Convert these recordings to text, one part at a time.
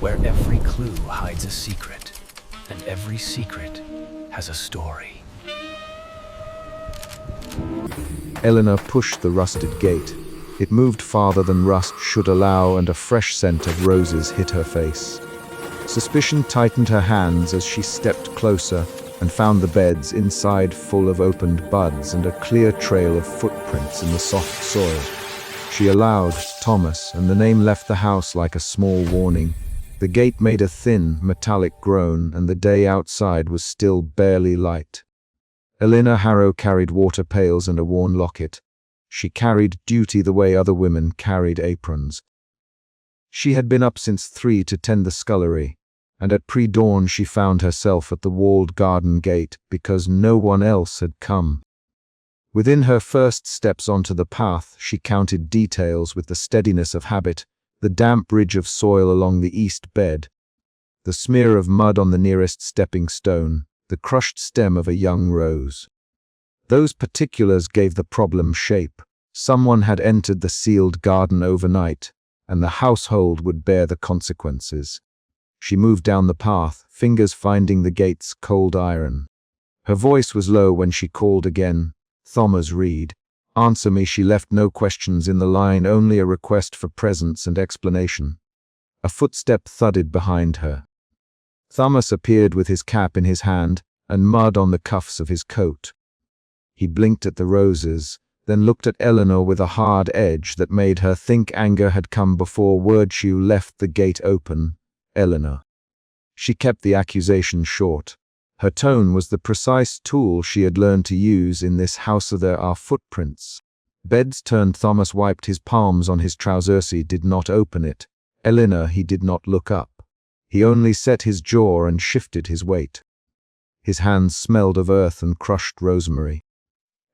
where every clue hides a secret, and every secret has a story. Eleanor pushed the rusted gate. It moved farther than rust should allow, and a fresh scent of roses hit her face. Suspicion tightened her hands as she stepped closer and found the beds inside full of opened buds and a clear trail of footprints in the soft soil. She allowed Thomas, and the name left the house like a small warning. The gate made a thin, metallic groan, and the day outside was still barely light. Eleanor Harrow carried water pails and a worn locket. She carried duty the way other women carried aprons. She had been up since 3 to tend the scullery, and at pre-dawn she found herself at the walled garden gate because no one else had come. Within her first steps onto the path, she counted details with the steadiness of habit: the damp ridge of soil along the east bed, the smear of mud on the nearest stepping stone, the crushed stem of a young rose. Those particulars gave the problem shape. Someone had entered the sealed garden overnight, and the household would bear the consequences. She moved down the path, fingers finding the gate's cold iron. Her voice was low when she called again. "Thomas Reed, answer me." She left no questions in the line, only a request for presence and explanation. A footstep thudded behind her. Thomas appeared with his cap in his hand and mud on the cuffs of his coat. He blinked at the roses, then looked at Eleanor with a hard edge that made her think anger had come before Wordshue left the gate open. "Eleanor." She kept the accusation short. Her tone was the precise tool she had learned to use in this house. "There are footprints." Beds turned. Thomas wiped his palms on his trousers. He did not open it. "Eleanor." He did not look up. He only set his jaw and shifted his weight. His hands smelled of earth and crushed rosemary.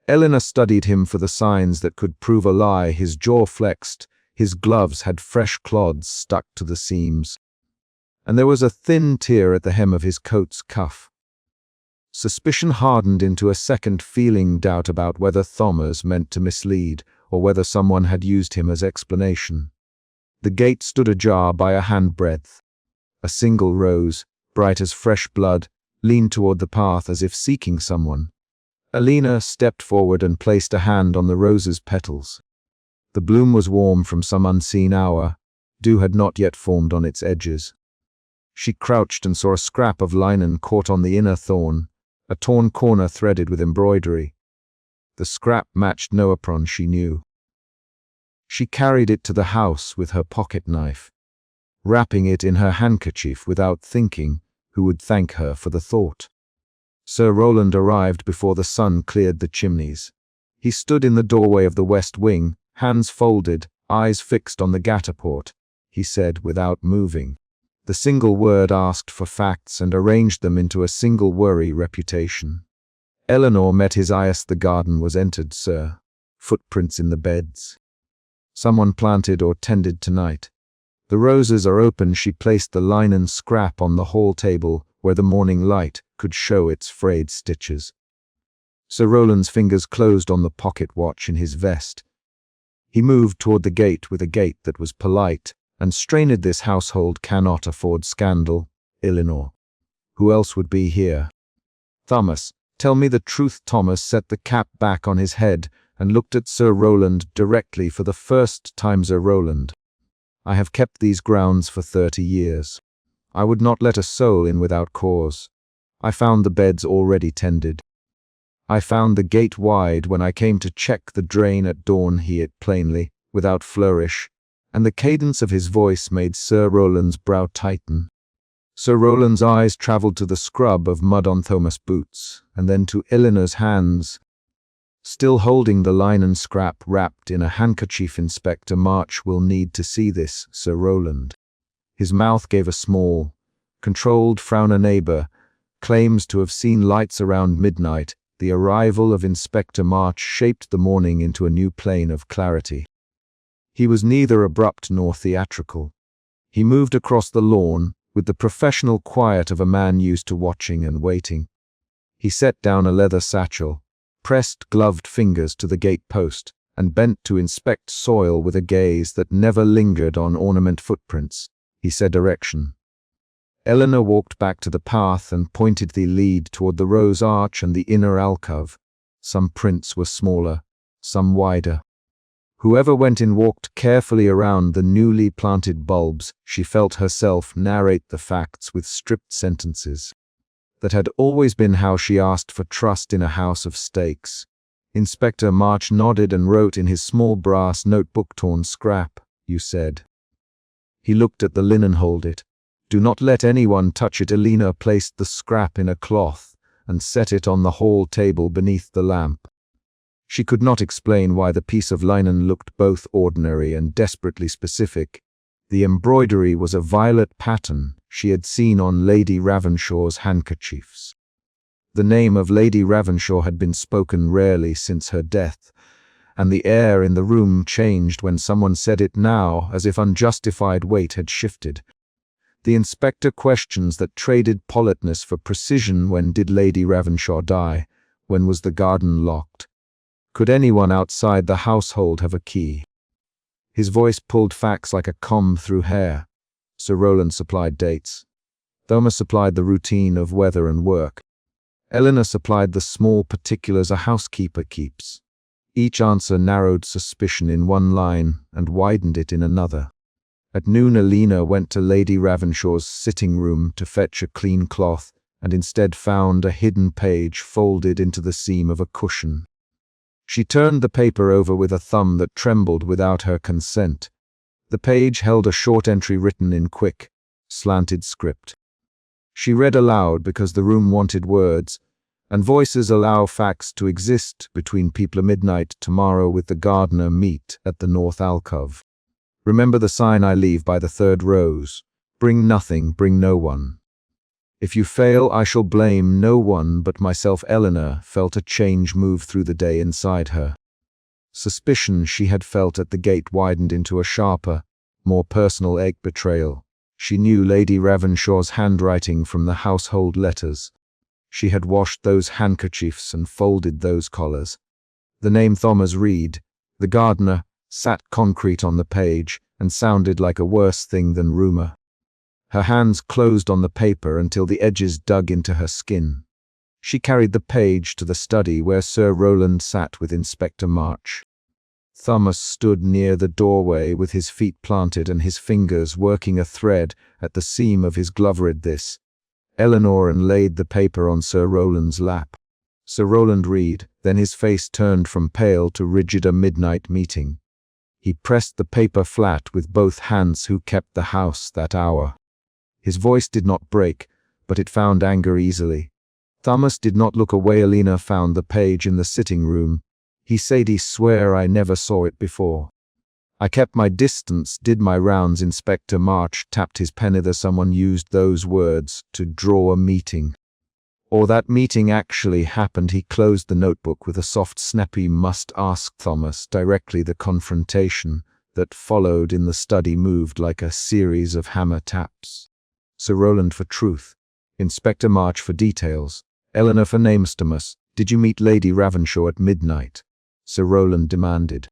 Eleanor studied him for the signs that could prove a lie. His jaw flexed. His gloves had fresh clods stuck to the seams, and there was a thin tear at the hem of his coat's cuff. Suspicion hardened into a second feeling, doubt about whether Thomas meant to mislead or whether someone had used him as explanation. The gate stood ajar by a handbreadth. A single rose, bright as fresh blood, leaned toward the path as if seeking someone. Eleanor stepped forward and placed a hand on the rose's petals. The bloom was warm from some unseen hour. Dew had not yet formed on its edges. She crouched and saw a scrap of linen caught on the inner thorn, a torn corner threaded with embroidery. The scrap matched no apron she knew. She carried it to the house with her pocket knife, wrapping it in her handkerchief without thinking who would thank her for the thought. Sir Roland arrived before the sun cleared the chimneys. He stood in the doorway of the west wing, hands folded, eyes fixed on the gataport. He said without moving. The single word asked for facts and arranged them into a single worry: reputation. Eleanor met his eye. "The garden was entered, sir. Footprints in the beds. Someone planted or tended tonight. The roses are open." She placed the linen scrap on the hall table where the morning light could show its frayed stitches. Sir Roland's fingers closed on the pocket watch in his vest. He moved toward the gate with a gait that was polite and strained. "This household cannot afford scandal, Eleanor. Who else would be here?" "Thomas, tell me the truth." Thomas set the cap back on his head and looked at Sir Roland directly for the first time. "Sir Roland, I have kept these grounds for 30 years. I would not let a soul in without cause. I found the beds already tended. I found the gate wide when I came to check the drain at dawn." He it plainly, without flourish, and the cadence of his voice made Sir Roland's brow tighten. Sir Roland's eyes traveled to the scrub of mud on Thomas' boots, and then to Eleanor's hands, still holding the linen scrap wrapped in a handkerchief. "Inspector March will need to see this, Sir Roland." His mouth gave a small, controlled frown. "A neighbor claims to have seen lights around midnight." The arrival of Inspector March shaped the morning into a new plane of clarity. He was neither abrupt nor theatrical. He moved across the lawn with the professional quiet of a man used to watching and waiting. He set down a leather satchel, pressed gloved fingers to the gate post, and bent to inspect soil with a gaze that never lingered on ornament footprints. he said direction. Eleanor walked back to the path and pointed the lead toward the rose arch and the inner alcove. Some prints were smaller, some wider. Whoever went in walked carefully around the newly planted bulbs. She felt herself narrate the facts with stripped sentences. That had always been how she asked for trust in a house of stakes. Inspector March nodded and wrote in his small brass notebook, "Torn scrap, you said." He looked at the linen. "Hold it. Do not let anyone touch it." Elena placed the scrap in a cloth and set it on the hall table beneath the lamp. She could not explain why the piece of linen looked both ordinary and desperately specific. The embroidery was a violet pattern she had seen on Lady Ravenshaw's handkerchiefs. The name of Lady Ravenshaw had been spoken rarely since her death, and the air in the room changed when someone said it now, as if unjustified weight had shifted. The inspector questions that traded politeness for precision. When did Lady Ravenshaw die? When was the garden locked? Could anyone outside the household have a key? His voice pulled facts like a comb through hair. Sir Rowland supplied dates. Thomas supplied the routine of weather and work. Eleanor supplied the small particulars a housekeeper keeps. Each answer narrowed suspicion in one line and widened it in another. At noon, Elena went to Lady Ravenshaw's sitting room to fetch a clean cloth and instead found a hidden page folded into the seam of a cushion. She turned the paper over with a thumb that trembled without her consent. The page held a short entry written in quick, slanted script. She read aloud because the room wanted words, and voices allow facts to exist. Between people. Midnight tomorrow with the gardener. Meet at the north alcove. Remember the sign I leave by the third rose. Bring nothing, bring no one. If you fail, I shall blame no one but myself. Eleanor felt a change move through the day inside her. Suspicion she had felt at the gate widened into a sharper, more personal betrayal. She knew Lady Ravenshaw's handwriting from the household letters. She had washed those handkerchiefs and folded those collars. The name Thomas Reed, the gardener, sat concrete on the page and sounded like a worse thing than rumor. Her hands closed on the paper until the edges dug into her skin. She carried the page to the study where Sir Rowland sat with Inspector March. Thomas stood near the doorway with his feet planted and his fingers working a thread at the seam of his glove. Read this. Eleanor and laid the paper on Sir Rowland's lap. Sir Rowland read, then his face turned from pale to rigid. A midnight meeting. He pressed the paper flat with both hands. Who kept the house that hour? His voice did not break, but it found anger easily. Thomas did not look away. Elena found the page in the sitting room. He said, "I swear I never saw it before. I kept my distance, did my rounds." Inspector March tapped his pen. Either someone used those words to draw a meeting, or that meeting actually happened. He closed the notebook with a soft snap. "He must ask Thomas directly." The confrontation that followed in the study moved like a series of hammer taps. Sir Rowland for truth, Inspector March for details, Eleanor for names. "Thomas, did you meet Lady Ravenshaw at midnight?" Sir Rowland demanded.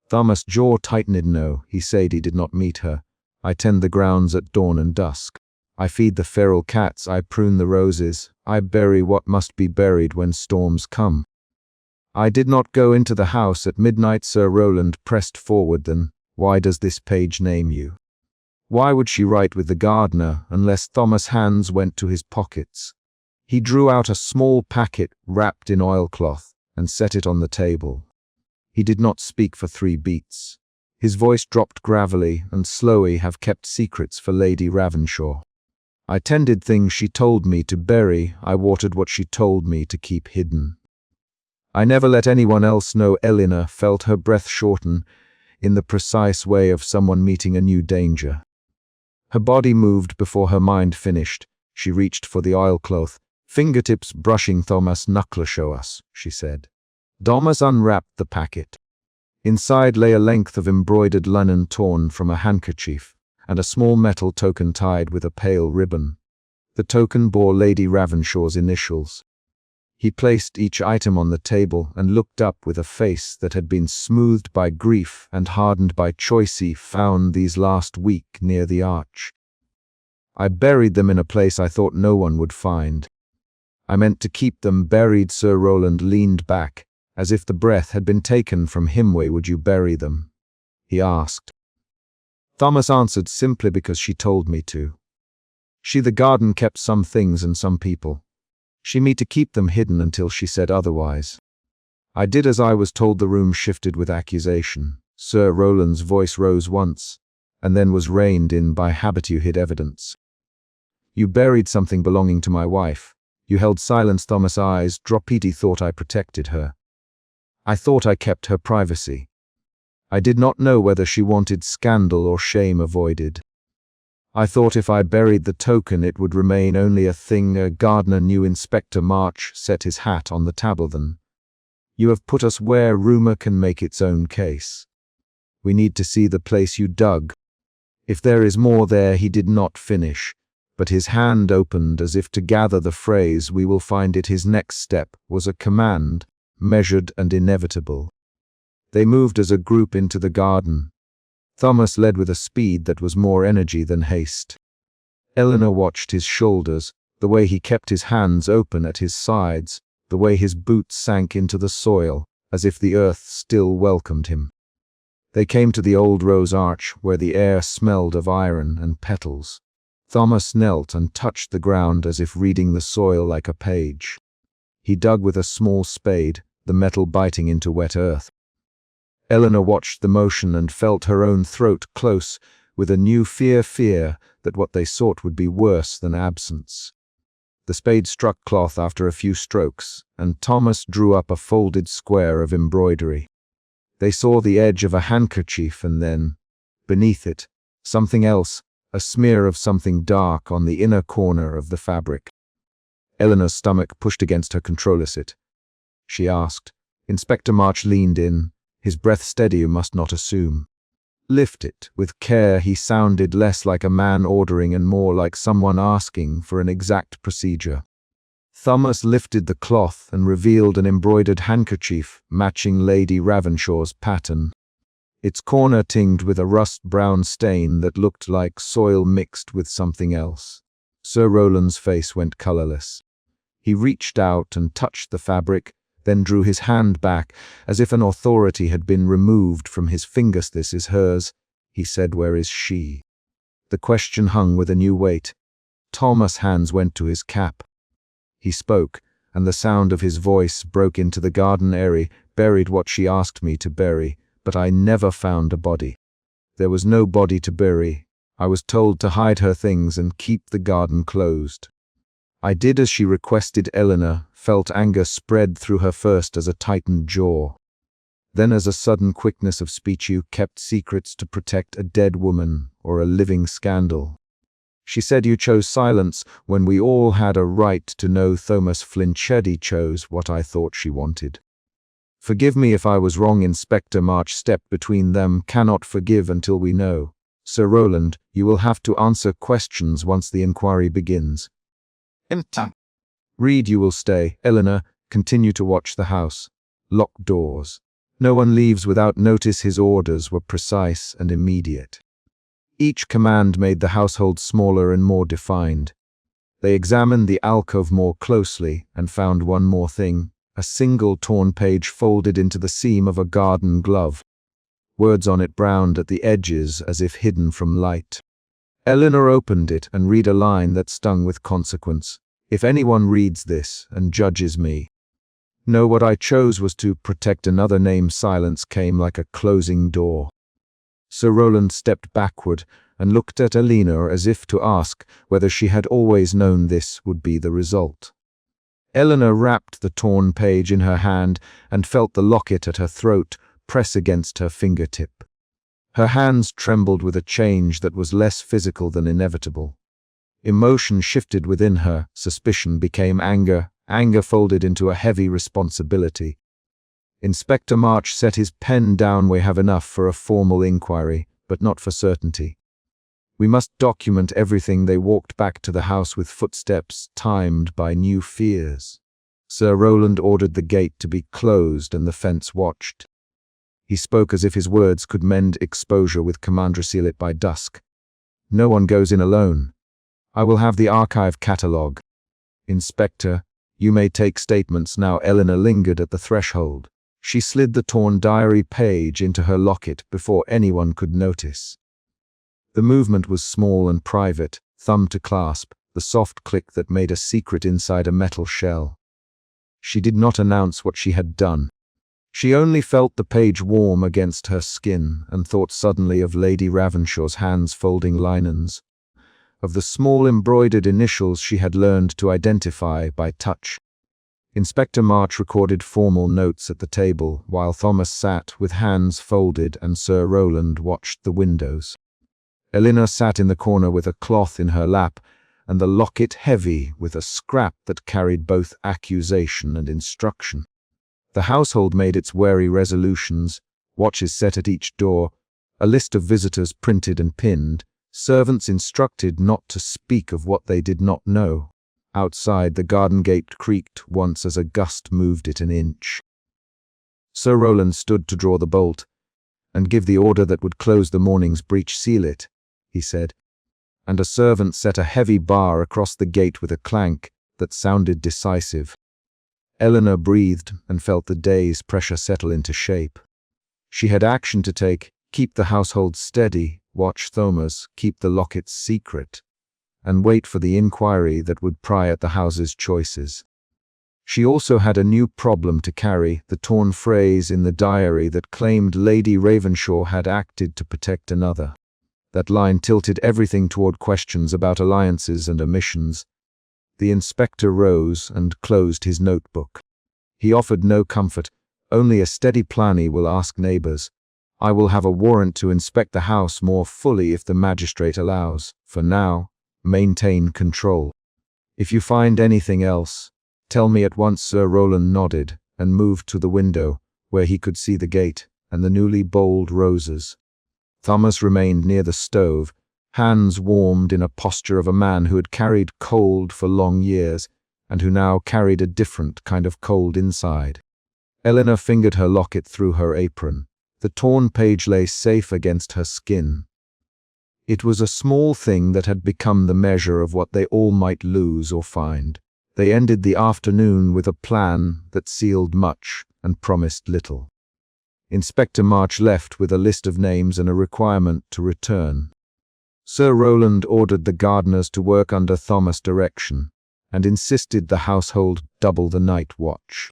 Thomas' jaw tightened. "No," he said, "he did not meet her. I tend the grounds at dawn and dusk. I feed the feral cats, I prune the roses, I bury what must be buried when storms come. I did not go into the house at midnight." Sir Rowland pressed forward. "Then why does this page name you? Why would she write with the gardener unless?" Thomas' hands went to his pockets. He drew out a small packet wrapped in oilcloth and set it on the table. He did not speak for 3 beats. His voice dropped gravelly and slowly. "Have kept secrets for Lady Ravenshaw. I tended things she told me to bury. I watered what she told me to keep hidden. I never let anyone else know." Eleanor felt her breath shorten in the precise way of someone meeting a new danger. Her body moved before her mind finished. She reached for the oilcloth, fingertips brushing. "Thomas' knuckler, show us," she said. Thomas unwrapped the packet. Inside lay a length of embroidered linen torn from a handkerchief, and a small metal token tied with a pale ribbon. The token bore Lady Ravenshaw's initials. He placed each item on the table and looked up with a face that had been smoothed by grief and hardened by choice. "He found these last week near the arch. I buried them in a place I thought no one would find. I meant to keep them buried. Sir Roland leaned back, as if the breath had been taken from him. Where would you bury them? He asked. Thomas answered, simply because she told me to. The garden kept some things and some people. She me to keep them hidden until she said otherwise. I did as I was told. The room shifted with accusation. Sir Roland's voice rose once, and then was reined in by habituated evidence. You buried something belonging to my wife. You held silence. Thomas' eyes dropped. He thought I protected her. I thought I kept her privacy. I did not know whether she wanted scandal or shame avoided. I thought if I buried the token it would remain only a thing a gardener knew. Inspector March set his hat on the table. Then, you have put us where rumor can make its own case. We need to see the place you dug. If there is more there. He did not finish, but his hand opened as if to gather the phrase. We will find it. His next step was a command, measured and inevitable. They moved as a group into the garden. Thomas led with a speed that was more energy than haste. Eleanor watched his shoulders, the way he kept his hands open at his sides, the way his boots sank into the soil, as if the earth still welcomed him. They came to the old rose arch, where the air smelled of iron and petals. Thomas knelt and touched the ground as if reading the soil like a page. He dug with a small spade, the metal biting into wet earth. Eleanor watched the motion and felt her own throat close, with a new fear that what they sought would be worse than absence. The spade struck cloth after a few strokes, and Thomas drew up a folded square of embroidery. They saw the edge of a handkerchief, and then, beneath it, something else, a smear of something dark on the inner corner of the fabric. Eleanor's stomach pushed against her. Control it? She asked. Inspector March leaned in, his breath steady. You must not assume. Lift it, with care. He sounded less like a man ordering and more like someone asking for an exact procedure. Thomas lifted the cloth and revealed an embroidered handkerchief matching Lady Ravenshaw's pattern. Its corner tinged with a rust-brown stain that looked like soil mixed with something else. Sir Roland's face went colorless. He reached out and touched the fabric, then drew his hand back, as if an authority had been removed from his fingers. This is hers, he said. Where is she? The question hung with a new weight. Thomas' hands went to his cap. He spoke, and the sound of his voice broke into the garden airy. Buried what she asked me to bury, but I never found a body. There was no body to bury. I was told to hide her things and keep the garden closed. I did as she requested. Eleanor felt anger spread through her, first as a tightened jaw, then as a sudden quickness of speech. You kept secrets to protect a dead woman or a living scandal. She said you chose silence when we all had a right to know. Thomas flinched. Chose what I thought she wanted. Forgive me if I was wrong. Inspector March stepped between them. Cannot forgive until we know. Sir Roland, you will have to answer questions once the inquiry begins. Read, you will stay. Eleanor, continue to watch the house. Lock doors. No one leaves without notice. His orders were precise and immediate. Each command made the household smaller and more defined. They examined the alcove more closely and found one more thing, a single torn page folded into the seam of a garden glove. Words on it browned at the edges as if hidden from light. Eleanor opened it and read a line that stung with consequence. If anyone reads this and judges me, know what I chose was to protect another name. Silence came like a closing door. Sir Roland stepped backward and looked at Eleanor as if to ask whether she had always known this would be the result. Eleanor wrapped the torn page in her hand and felt the locket at her throat press against her fingertip. Her hands trembled with a change that was less physical than inevitable. Emotion shifted within her. Suspicion became anger. Anger folded into a heavy responsibility. Inspector March set his pen down. We have enough for a formal inquiry, but not for certainty. We must document everything. They walked back to the house with footsteps timed by new fears. Sir Roland ordered the gate to be closed and the fence watched. He spoke as if his words could mend exposure with command. Seal it by dusk. No one goes in alone. I will have the archive catalogue. Inspector, you may take statements now. Eleanor lingered at the threshold. She slid the torn diary page into her locket before anyone could notice. The movement was small and private, thumb to clasp, the soft click that made a secret inside a metal shell. She did not announce what she had done. She only felt the page warm against her skin and thought suddenly of Lady Ravenshaw's hands folding linens, of the small embroidered initials she had learned to identify by touch. Inspector March recorded formal notes at the table while Thomas sat with hands folded and Sir Rowland watched the windows. Eleanor sat in the corner with a cloth in her lap and the locket heavy with a scrap that carried both accusation and instruction. The household made its wary resolutions, watches set at each door, a list of visitors printed and pinned, servants instructed not to speak of what they did not know. Outside, the garden gate creaked once as a gust moved it an inch. Sir Rowland stood to draw the bolt, and give the order that would close the morning's breach. Seal it, he said, and a servant set a heavy bar across the gate with a clank that sounded decisive. Eleanor breathed and felt the day's pressure settle into shape. She had action to take: keep the household steady, watch Thomas, keep the lockets secret, and wait for the inquiry that would pry at the house's choices. She also had a new problem to carry: the torn phrase in the diary that claimed Lady Ravenshaw had acted to protect another. That line tilted everything toward questions about alliances and omissions. The inspector rose and closed his notebook. He offered no comfort. Only a steady plan. He will ask neighbors. I will have a warrant to inspect the house more fully if the magistrate allows. For now, maintain control. If you find anything else, tell me at once. Sir Rowland nodded and moved to the window, where he could see the gate and the newly bowled roses. Thomas remained near the stove, hands warmed in a posture of a man who had carried cold for long years, and who now carried a different kind of cold inside. Eleanor fingered her locket through her apron. The torn page lay safe against her skin. It was a small thing that had become the measure of what they all might lose or find. They ended the afternoon with a plan that sealed much and promised little. Inspector March left with a list of names and a requirement to return. Sir Rowland ordered the gardeners to work under Thomas' direction, and insisted the household double the night watch.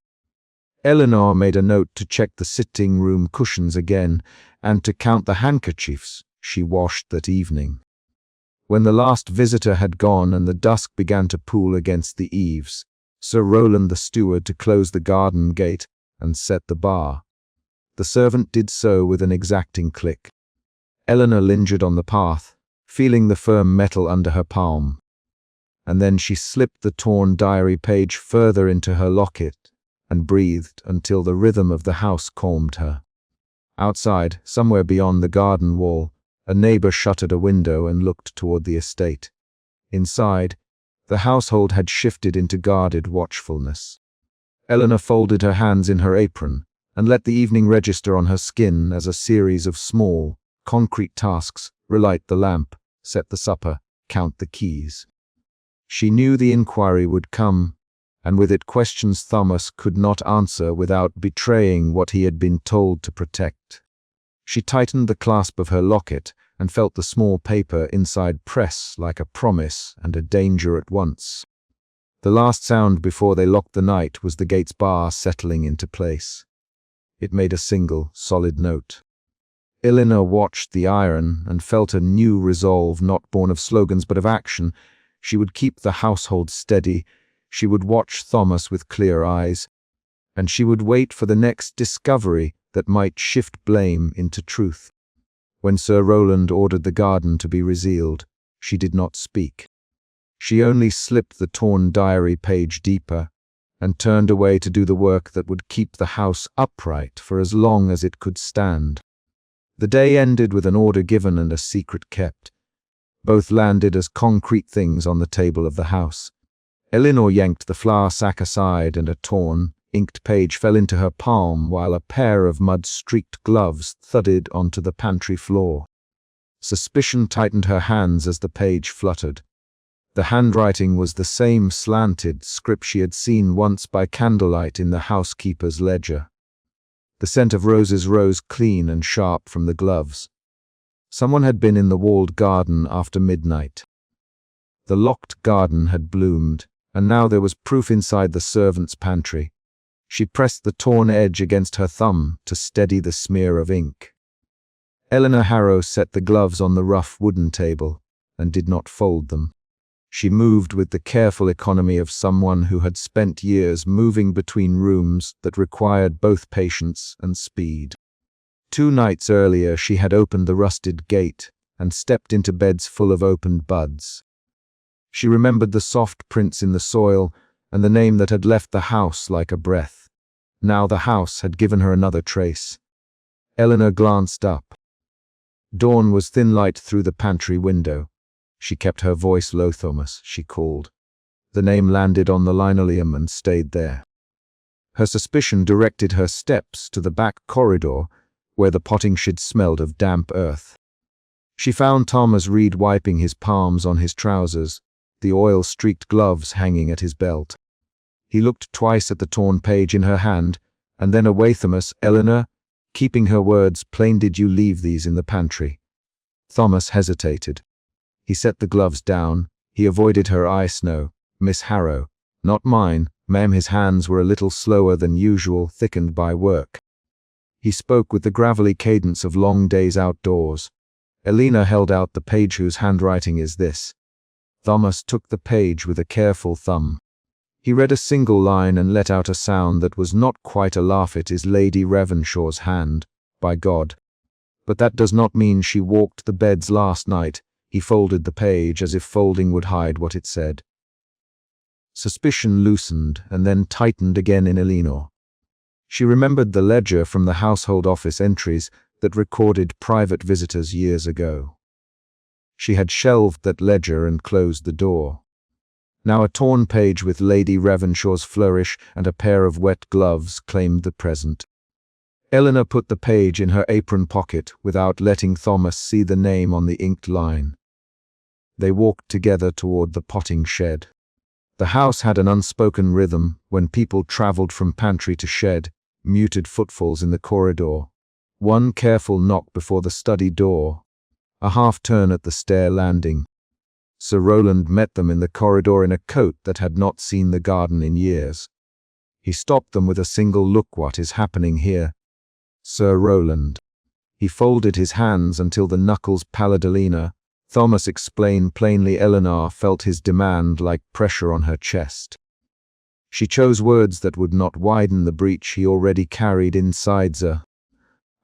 Eleanor made a note to check the sitting room cushions again, and to count the handkerchiefs she washed that evening. When the last visitor had gone and the dusk began to pool against the eaves, Sir Rowland the steward to close the garden gate and set the bar. The servant did so with an exacting click. Eleanor lingered on the path, feeling the firm metal under her palm. And then she slipped the torn diary page further into her locket and breathed until the rhythm of the house calmed her. Outside, somewhere beyond the garden wall, a neighbor shuttered a window and looked toward the estate. Inside, the household had shifted into guarded watchfulness. Eleanor folded her hands in her apron and let the evening register on her skin as a series of small, concrete tasks: relight the lamp, set the supper, count the keys. She knew the inquiry would come, and with it questions Thomas could not answer without betraying what he had been told to protect. She tightened the clasp of her locket and felt the small paper inside press like a promise and a danger at once. The last sound before they locked the night was the gate's bar settling into place. It made a single, solid note. Eleanor watched the iron and felt a new resolve, not born of slogans but of action. She would keep the household steady, she would watch Thomas with clear eyes, and she would wait for the next discovery that might shift blame into truth. When Sir Rowland ordered the garden to be resealed, she did not speak. She only slipped the torn diary page deeper and turned away to do the work that would keep the house upright for as long as it could stand. The day ended with an order given and a secret kept. Both landed as concrete things on the table of the house. Eleanor yanked the flour sack aside and a torn, inked page fell into her palm while a pair of mud-streaked gloves thudded onto the pantry floor. Suspicion tightened her hands as the page fluttered. The handwriting was the same slanted script she had seen once by candlelight in the housekeeper's ledger. The scent of roses rose clean and sharp from the gloves. Someone had been in the walled garden after midnight. The locked garden had bloomed, and now there was proof inside the servant's pantry. She pressed the torn edge against her thumb to steady the smear of ink. Eleanor Harrow set the gloves on the rough wooden table and did not fold them. She moved with the careful economy of someone who had spent years moving between rooms that required both patience and speed. 2 nights earlier she had opened the rusted gate and stepped into beds full of opened buds. She remembered the soft prints in the soil and the name that had left the house like a breath. Now the house had given her another trace. Eleanor glanced up. Dawn was thin light through the pantry window. She kept her voice low. "Thomas," she called. The name landed on the linoleum and stayed there. Her suspicion directed her steps to the back corridor, where the potting shed smelled of damp earth. She found Thomas Reed wiping his palms on his trousers, the oil-streaked gloves hanging at his belt. He looked twice at the torn page in her hand, and then away. "Thomas, Eleanor, keeping her words plain, did you leave these in the pantry?" Thomas hesitated. He set the gloves down. He avoided her eye. "Snow, Miss Harrow, not mine, ma'am." His hands were a little slower than usual, thickened by work. He spoke with the gravelly cadence of long days outdoors. Eleanor held out the page. "Whose handwriting is this?" Thomas took the page with a careful thumb. He read a single line and let out a sound that was not quite a laugh. "It is Lady Ravenshaw's hand, by God. But that does not mean she walked the beds last night." He folded the page as if folding would hide what it said. Suspicion loosened and then tightened again in Eleanor. She remembered the ledger from the household office entries that recorded private visitors years ago. She had shelved that ledger and closed the door. Now a torn page with Lady Ravenshaw's flourish and a pair of wet gloves claimed the present. Eleanor put the page in her apron pocket without letting Thomas see the name on the inked line. They walked together toward the potting shed. The house had an unspoken rhythm when people traveled from pantry to shed, muted footfalls in the corridor, one careful knock before the study door, a half-turn at the stair landing. Sir Roland met them in the corridor in a coat that had not seen the garden in years. He stopped them with a single look. "What is happening here, Sir Roland?" He folded his hands until the knuckles pallid. "Eleanor," Thomas explained plainly. Eleanor felt his demand like pressure on her chest. She chose words that would not widen the breach he already carried inside her.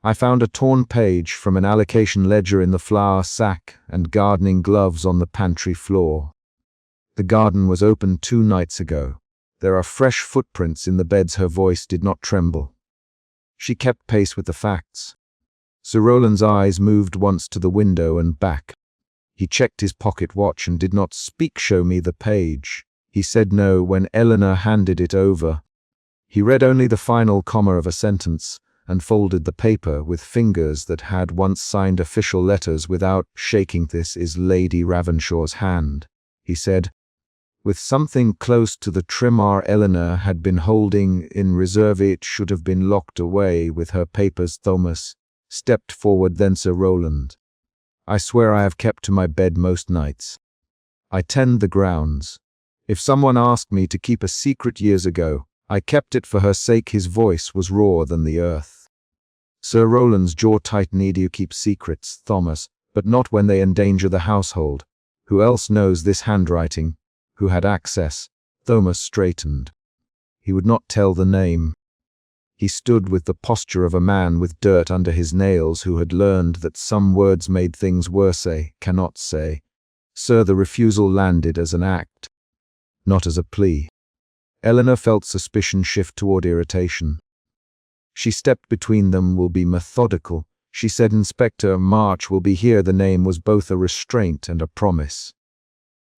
"I found a torn page from an allocation ledger in the flour sack and gardening gloves on the pantry floor. The garden was opened 2 nights ago. There are fresh footprints in the beds." Her voice did not tremble. She kept pace with the facts. Sir Roland's eyes moved once to the window and back. He checked his pocket watch and did not speak. "Show me the page." He said no when Eleanor handed it over. He read only the final comma of a sentence and folded the paper with fingers that had once signed official letters without shaking. "This is Lady Ravenshaw's hand," he said, with something close to the trim R Eleanor had been holding in reserve. "It should have been locked away with her papers." Thomas stepped forward. Then Sir Roland, "I swear I have kept to my bed most nights. I tend the grounds. If someone asked me to keep a secret years ago, I kept it for her sake." His voice was rawer than the earth. Sir Roland's jaw tightened. "You keep secrets, Thomas, but not when they endanger the household. Who else knows this handwriting? Who had access?" Thomas straightened. He would not tell the name. He stood with the posture of a man with dirt under his nails who had learned that some words made things worse. "Cannot say, sir." The refusal landed as an act, not as a plea. Eleanor felt suspicion shift toward irritation. She stepped between them. "Will be methodical," she said. "Inspector March will be here." The name was both a restraint and a promise.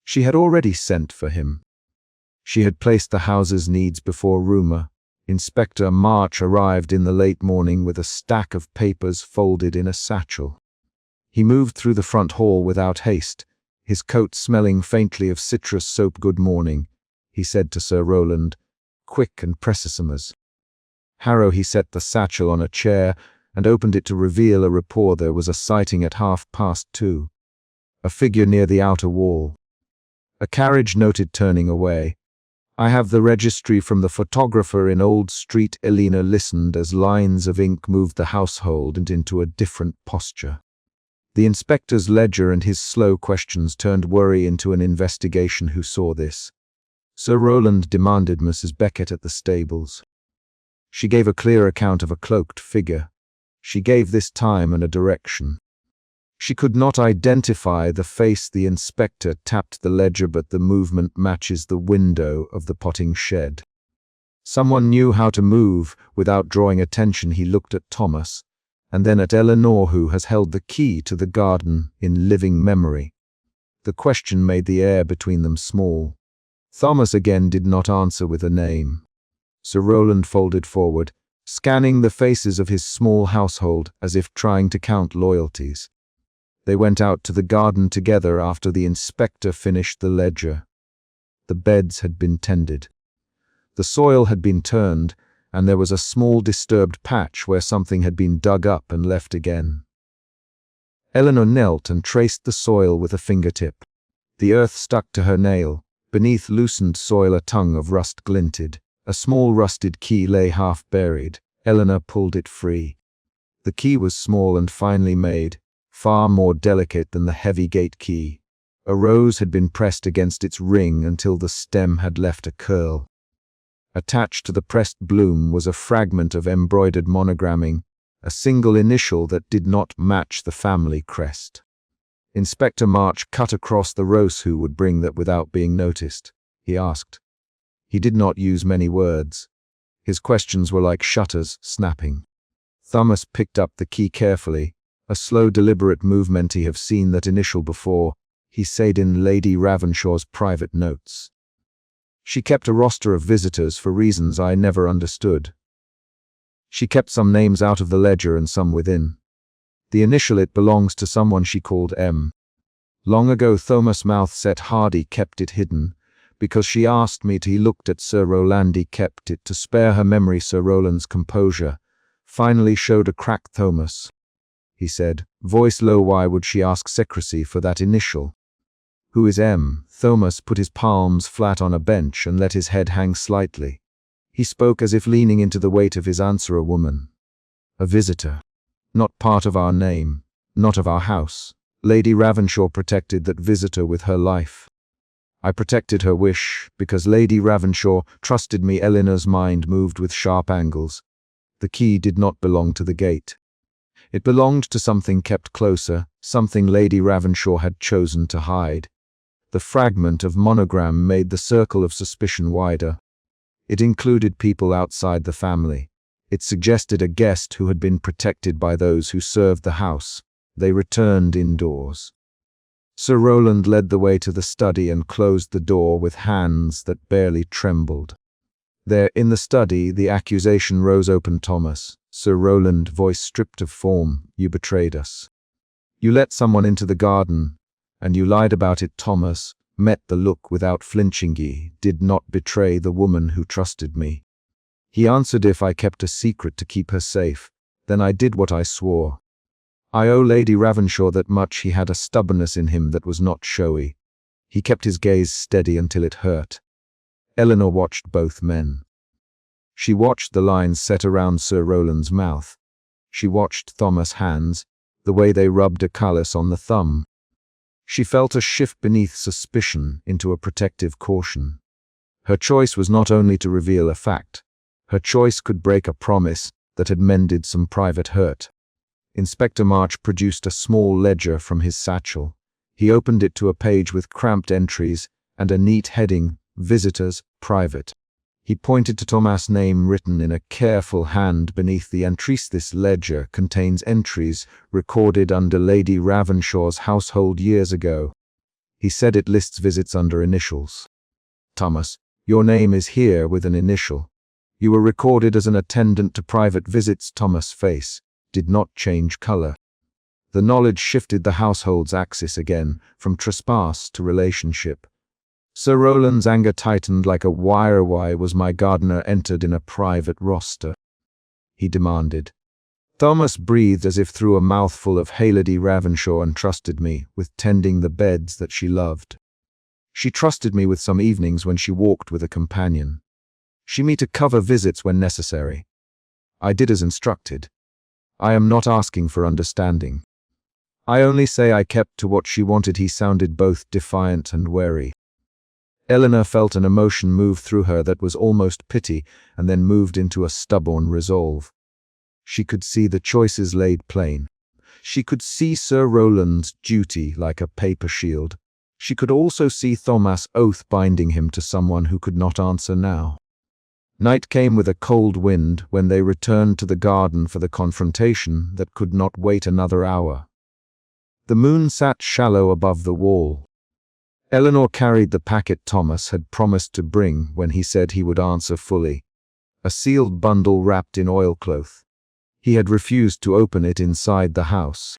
She had already sent for him. She had placed the house's needs before rumor. Inspector March arrived in the late morning with a stack of papers folded in a satchel. He moved through the front hall without haste, his coat smelling faintly of citrus soap. "Good morning," he said to Sir Rowland, quick and precise. Harrow, he set the satchel on a chair and opened it to reveal a report. There was a sighting at 2:30. A figure near the outer wall. A carriage noted turning away. "I have the registry from the photographer in Old Street." Elena listened as lines of ink moved the household into a different posture. The inspector's ledger and his slow questions turned worry into an investigation. "Who saw this?" Sir Rowland demanded. "Mrs. Beckett at the stables. She gave a clear account of a cloaked figure. She gave this time and a direction. She could not identify the face." The inspector tapped the ledger, "But the movement matches the window of the potting shed. Someone knew how to move without drawing attention." He looked at Thomas, and then at Eleanor, who has held the key to the garden in living memory. The question made the air between them small. Thomas again did not answer with a name. Sir Rowland folded forward, scanning the faces of his small household as if trying to count loyalties. They went out to the garden together after the inspector finished the ledger. The beds had been tended. The soil had been turned, and there was a small disturbed patch where something had been dug up and left again. Eleanor knelt and traced the soil with a fingertip. The earth stuck to her nail. Beneath loosened soil a tongue of rust glinted. A small rusted key lay half buried. Eleanor pulled it free. The key was small and finely made, far more delicate than the heavy gate key. A rose had been pressed against its ring until the stem had left a curl. Attached to the pressed bloom was a fragment of embroidered monogramming, a single initial that did not match the family crest. Inspector March cut across the rose. "Who would bring that without being noticed?" he asked. He did not use many words. His questions were like shutters snapping. Thomas picked up the key carefully. A slow, deliberate movement. "He have seen that initial before," he said in Lady Ravenshaw's private notes. "She kept a roster of visitors for reasons I never understood. She kept some names out of the ledger and some within. The initial, it belongs to someone she called M. Long ago." Thomas' mouth set hard. "He kept it hidden because she asked me to." He looked at Sir Rowland. "He kept it to spare her memory." Sir Rowland's composure finally showed a crack. "Thomas," he said, voice low, "why would she ask secrecy for that initial? Who is M?" Thomas put his palms flat on a bench and let his head hang slightly. He spoke as if leaning into the weight of his answer. "A woman. A visitor. Not part of our name. Not of our house. Lady Ravenshaw protected that visitor with her life. I protected her wish because Lady Ravenshaw trusted me." Eleanor's mind moved with sharp angles. The key did not belong to the gate. It belonged to something kept closer, something Lady Ravenshaw had chosen to hide. The fragment of monogram made the circle of suspicion wider. It included people outside the family. It suggested a guest who had been protected by those who served the house. They returned indoors. Sir Rowland led the way to the study and closed the door with hands that barely trembled. There, in the study, the accusation rose open. "Thomas," Sir Rowland, voice stripped of form, "you betrayed us. You let someone into the garden, and you lied about it." Thomas met the look without flinching. "He did not betray the woman who trusted me." He answered, "If I kept a secret to keep her safe, then I did what I swore. I owe Lady Ravenshaw that much." He had a stubbornness in him that was not showy. He kept his gaze steady until it hurt. Eleanor watched both men. She watched the lines set around Sir Rowland's mouth. She watched Thomas' hands, the way they rubbed a callus on the thumb. She felt a shift beneath suspicion into a protective caution. Her choice was not only to reveal a fact. Her choice could break a promise that had mended some private hurt. Inspector March produced a small ledger from his satchel. He opened it to a page with cramped entries and a neat heading, "Visitors, Private." He pointed to Thomas' name written in a careful hand beneath the entries. "This ledger contains entries recorded under Lady Ravenshaw's household years ago." He said, "It lists visits under initials. Thomas, your name is here with an initial. You were recorded as an attendant to private visits." Thomas' face did not change color. The knowledge shifted the household's axis again, from trespass to relationship. Sir Roland's anger tightened like a wire. Why was my gardener entered in a private roster? He demanded. Thomas breathed as if through a mouthful of Lady Ravenshaw and trusted me with tending the beds that she loved. She trusted me with some evenings when she walked with a companion. She me to cover visits when necessary. I did as instructed. I am not asking for understanding. I only say I kept to what she wanted. He sounded both defiant and wary. Eleanor felt an emotion move through her that was almost pity and then moved into a stubborn resolve. She could see the choices laid plain. She could see Sir Roland's duty like a paper shield. She could also see Thomas' oath binding him to someone who could not answer now. Night came with a cold wind when they returned to the garden for the confrontation that could not wait another hour. The moon sat shallow above the wall. Eleanor carried the packet Thomas had promised to bring when he said he would answer fully. A sealed bundle wrapped in oilcloth. He had refused to open it inside the house.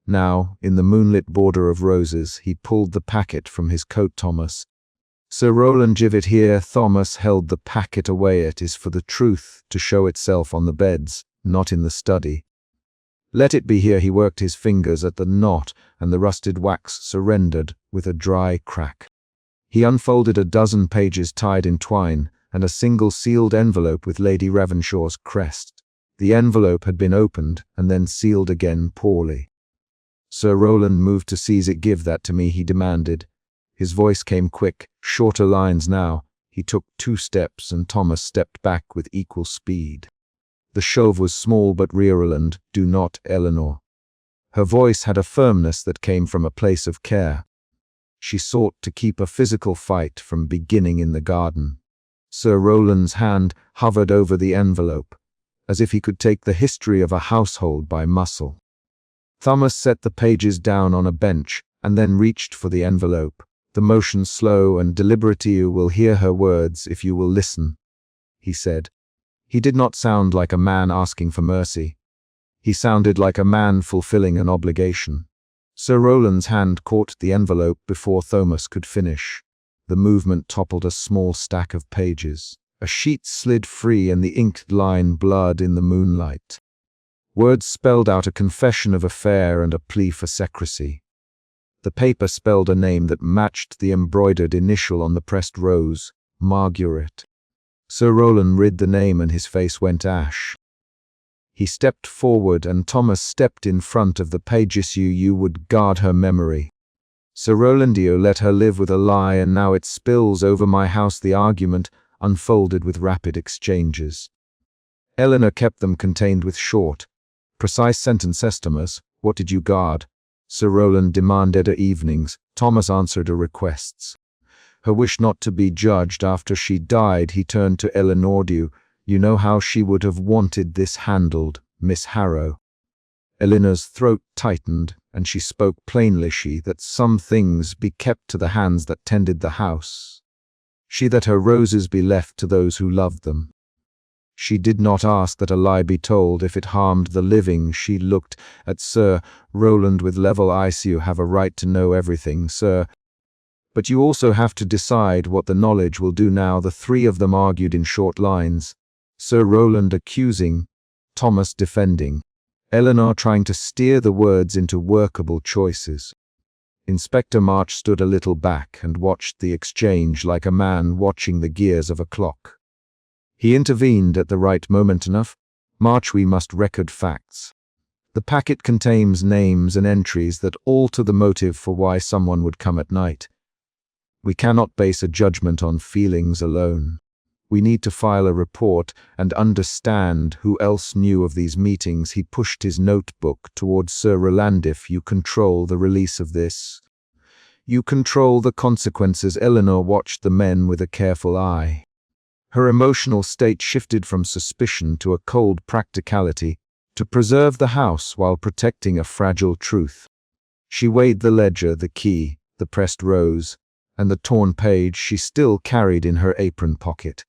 Now, in the moonlit border of roses, he pulled the packet from his coat. Thomas. Sir Roland, give it here. Thomas held the packet away. It is for the truth to show itself on the beds, not in the study. Let it be here. He worked his fingers at the knot, and the rusted wax surrendered with a dry crack. He unfolded a dozen pages tied in twine, and a single sealed envelope with Lady Ravenshaw's crest. The envelope had been opened and then sealed again poorly. Sir Roland moved to seize it. Give that to me, he demanded. His voice came quick, shorter lines now. He took 2 steps and Thomas stepped back with equal speed. The shove was small but Roland, do not, Eleanor. Her voice had a firmness that came from a place of care. She sought to keep a physical fight from beginning in the garden. Sir Roland's hand hovered over the envelope, as if he could take the history of a household by muscle. Thomas set the pages down on a bench and then reached for the envelope, the motion slow and deliberate. You will hear her words if you will listen, he said. He did not sound like a man asking for mercy. He sounded like a man fulfilling an obligation. Sir Roland's hand caught the envelope before Thomas could finish. The movement toppled a small stack of pages. A sheet slid free and the inked line blurred in the moonlight. Words spelled out a confession of affair and a plea for secrecy. The paper spelled a name that matched the embroidered initial on the pressed rose, Margaret. Sir Roland read the name and his face went ash. He stepped forward and Thomas stepped in front of the pages. You would guard her memory. Sir Roland, you let her live with a lie and now it spills over my house. The argument unfolded with rapid exchanges. Eleanor kept them contained with short, precise sentences. Thomas, what did you guard? Sir Roland demanded her evenings. Thomas answered her requests. Her wish not to be judged after she died. He turned to Eleanor. Do you know how she would have wanted this handled, Miss Harrow? Eleanor's throat tightened, and she spoke plainly. She that some things be kept to the hands that tended the house. She that her roses be left to those who loved them. She did not ask that a lie be told if it harmed the living. She looked at Sir Roland with level eyes. You have a right to know everything, sir. But you also have to decide what the knowledge will do now. The 3 of them argued in short lines. Sir Roland accusing, Thomas defending, Eleanor trying to steer the words into workable choices. Inspector March stood a little back and watched the exchange like a man watching the gears of a clock. He intervened at the right moment. Enough, March, we must record facts. The packet contains names and entries that alter the motive for why someone would come at night. We cannot base a judgment on feelings alone. We need to file a report and understand who else knew of these meetings. He pushed his notebook towards Sir Roland. If you control the release of this, you control the consequences. Eleanor watched the men with a careful eye. Her emotional state shifted from suspicion to a cold practicality, to preserve the house while protecting a fragile truth. She weighed the ledger, the key, the pressed rose, and the torn page she still carried in her apron pocket.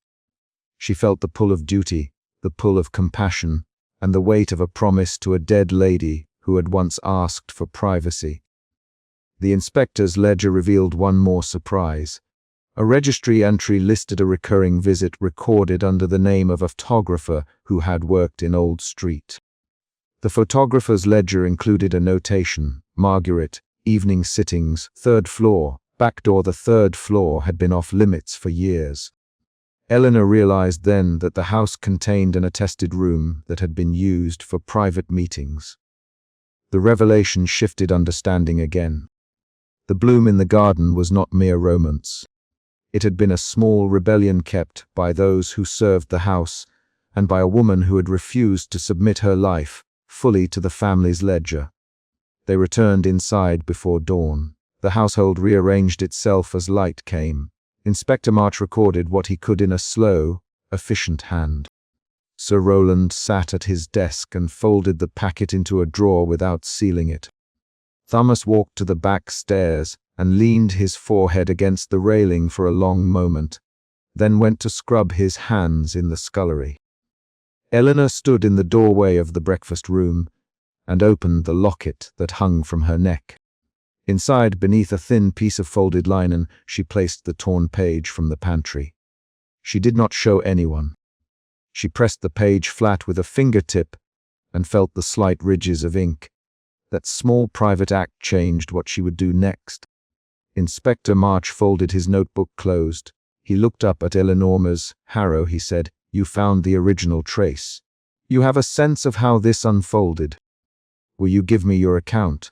She felt the pull of duty, the pull of compassion, and the weight of a promise to a dead lady who had once asked for privacy. The inspector's ledger revealed one more surprise. A registry entry listed a recurring visit recorded under the name of a photographer who had worked in Old Street. The photographer's ledger included a notation: Margaret, evening sittings, 3rd floor, back door. The 3rd floor had been off limits for years. Eleanor realized then that the house contained an attested room that had been used for private meetings. The revelation shifted understanding again. The bloom in the garden was not mere romance. It had been a small rebellion kept by those who served the house and by a woman who had refused to submit her life fully to the family's ledger. They returned inside before dawn. The household rearranged itself as light came. Inspector March recorded what he could in a slow, efficient hand. Sir Rowland sat at his desk and folded the packet into a drawer without sealing it. Thomas walked to the back stairs and leaned his forehead against the railing for a long moment, then went to scrub his hands in the scullery. Eleanor stood in the doorway of the breakfast room and opened the locket that hung from her neck. Inside, beneath a thin piece of folded linen, she placed the torn page from the pantry. She did not show anyone. She pressed the page flat with a fingertip and felt the slight ridges of ink. That small private act changed what she would do next. Inspector March folded his notebook closed. He looked up at Eleanor's. Harrow, he said, you found the original trace. You have a sense of how this unfolded. Will you give me your account?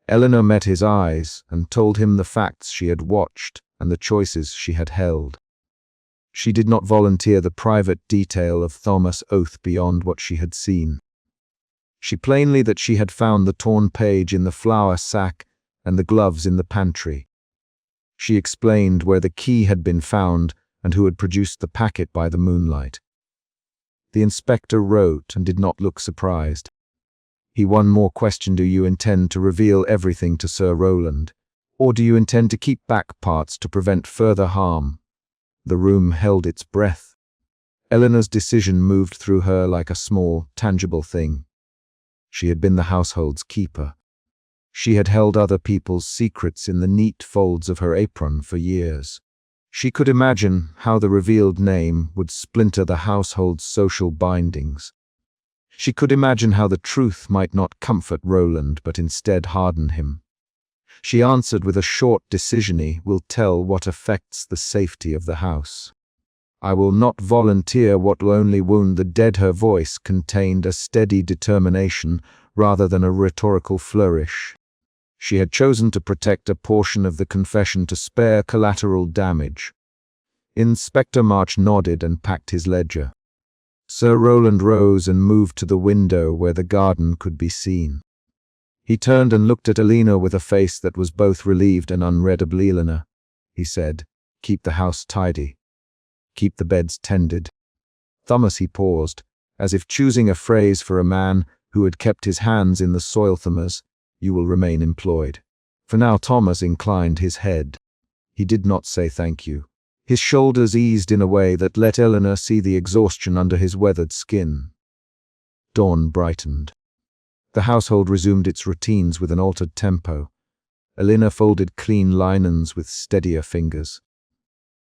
Eleanor met his eyes and told him the facts she had watched and the choices she had held. She did not volunteer the private detail of Thomas' oath beyond what she had seen. She plainly that she had found the torn page in the flour sack and the gloves in the pantry. She explained where the key had been found and who had produced the packet by the moonlight. The inspector wrote and did not look surprised. He one more question: do you intend to reveal everything to Sir Rowland, or do you intend to keep back parts to prevent further harm? The room held its breath. Eleanor's decision moved through her like a small, tangible thing. She had been the household's keeper. She had held other people's secrets in the neat folds of her apron for years. She could imagine how the revealed name would splinter the household's social bindings. She could imagine how the truth might not comfort Rowland but instead harden him. She answered with a short decision: "I will tell what affects the safety of the house. I will not volunteer what will only wound the dead." Her voice contained a steady determination rather than a rhetorical flourish. She had chosen to protect a portion of the confession to spare collateral damage. Inspector March nodded and packed his ledger. Sir Rowland rose and moved to the window where the garden could be seen. He turned and looked at Eleanor with a face that was both relieved and unreadable. "Eleanor," he said, "keep the house tidy. Keep the beds tended." "Thomas," he paused, as if choosing a phrase for a man who had kept his hands in the soil. "Thomas, you will remain employed." For now Thomas inclined his head. He did not say thank you. His shoulders eased in a way that let Eleanor see the exhaustion under his weathered skin. Dawn brightened. The household resumed its routines with an altered tempo. Eleanor folded clean linens with steadier fingers.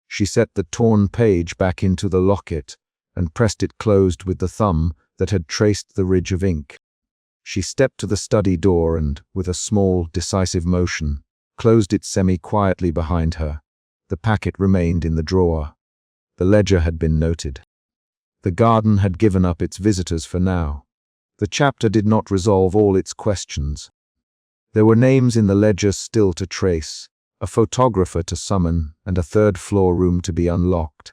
She set the torn page back into the locket and pressed it closed with the thumb that had traced the ridge of ink. She stepped to the study door and, with a small, decisive motion, closed it semi-quietly behind her. The packet remained in the drawer. The ledger had been noted. The garden had given up its visitors for now. The chapter did not resolve all its questions. There were names in the ledger still to trace, a photographer to summon, and a third-floor room to be unlocked.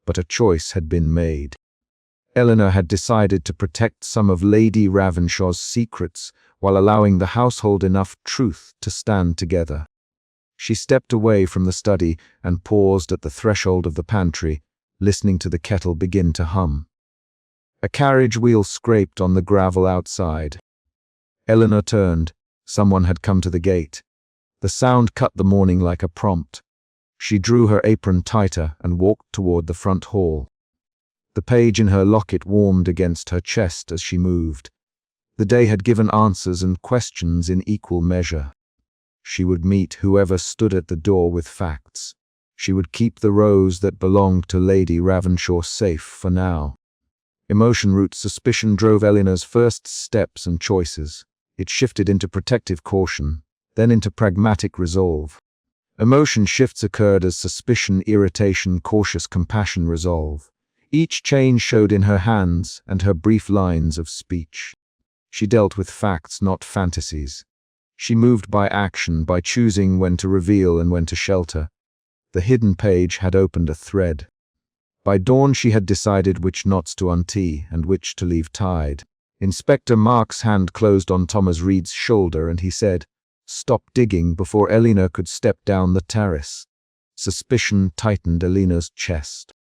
But a choice had been made. Eleanor had decided to protect some of Lady Ravenshaw's secrets while allowing the household enough truth to stand together. She stepped away from the study and paused at the threshold of the pantry, listening to the kettle begin to hum. A carriage wheel scraped on the gravel outside. Eleanor turned. Someone had come to the gate. The sound cut the morning like a prompt. She drew her apron tighter and walked toward the front hall. The page in her locket warmed against her chest as she moved. The day had given answers and questions in equal measure. She would meet whoever stood at the door with facts. She would keep the rose that belonged to Lady Ravenshaw safe for now. Emotion-root suspicion drove Eleanor's first steps and choices. It shifted into protective caution, then into pragmatic resolve. Emotion shifts occurred as suspicion, irritation, cautious compassion, resolve. Each change showed in her hands and her brief lines of speech. She dealt with facts, not fantasies. She moved by action, by choosing when to reveal and when to shelter. The hidden page had opened a thread. By dawn she had decided which knots to untee and which to leave tied. Inspector Mark's hand closed on Thomas Reed's shoulder and he said, "Stop digging," before Eleanor could step down the terrace. Suspicion tightened Eleanor's chest.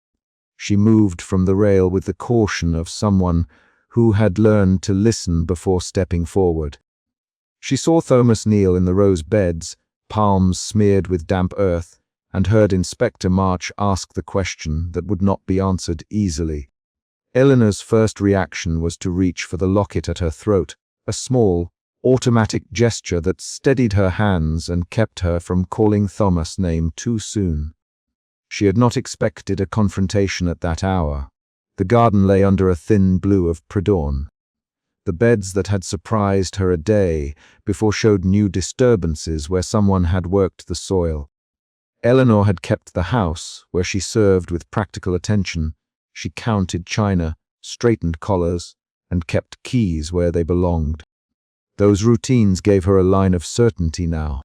She moved from the rail with the caution of someone who had learned to listen before stepping forward. She saw Thomas kneel in the rose beds, palms smeared with damp earth, and heard Inspector March ask the question that would not be answered easily. Eleanor's first reaction was to reach for the locket at her throat, a small, automatic gesture that steadied her hands and kept her from calling Thomas' name too soon. She had not expected a confrontation at that hour. The garden lay under a thin blue of pre-dawn. The beds that had surprised her a day before showed new disturbances where someone had worked the soil. Eleanor had kept the house, where she served with practical attention. She counted china, straightened collars, and kept keys where they belonged. Those routines gave her a line of certainty now.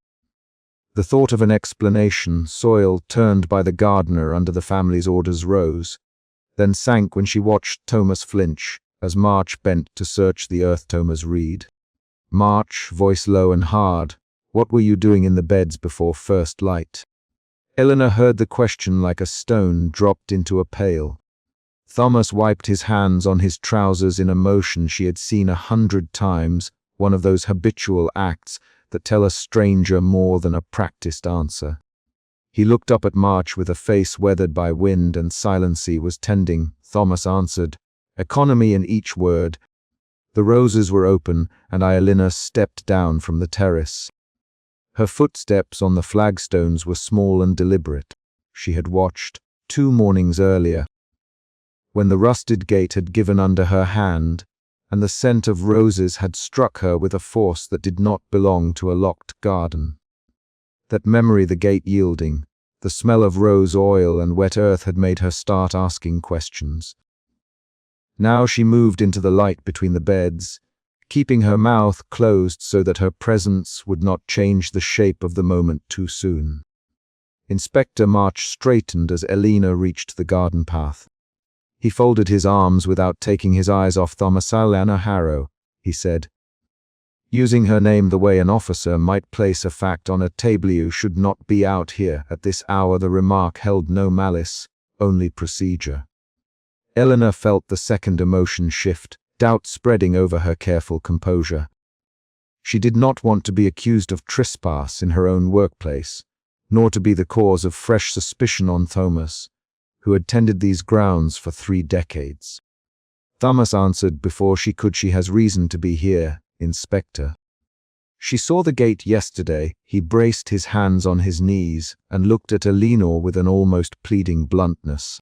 The thought of an explanation, soil turned by the gardener under the family's orders, rose, then sank when she watched Thomas flinch as March bent to search the earth. Thomas Reed. March, voice low and hard, "What were you doing in the beds before first light?" Eleanor heard the question like a stone dropped into a pail. Thomas wiped his hands on his trousers in a motion she had seen 100 times, one of those habitual acts that tell a stranger more than a practiced answer. He looked up at March with a face weathered by wind and silence he was tending. Thomas answered, economy in each word. The roses were open, and Eleanor stepped down from the terrace. Her footsteps on the flagstones were small and deliberate. She had watched 2 mornings earlier, when the rusted gate had given under her hand, and the scent of roses had struck her with a force that did not belong to a locked garden. That memory, the gate yielding, the smell of rose oil and wet earth had made her start asking questions. Now she moved into the light between the beds, keeping her mouth closed so that her presence would not change the shape of the moment too soon. Inspector March straightened as Eleanor reached the garden path. He folded his arms without taking his eyes off Thomasina Harrow. He said, "Using her name the way an officer might place a fact on a table, you should not be out here at this hour." The remark held no malice, only procedure. Eleanor felt the second emotion shift, doubt spreading over her careful composure. She did not want to be accused of trespass in her own workplace, nor to be the cause of fresh suspicion on Thomas, who had tended these grounds for 3 decades. Thomas answered before she could. "She has reason to be here, Inspector." She saw the gate yesterday. He braced his hands on his knees and looked at Eleanor with an almost pleading bluntness.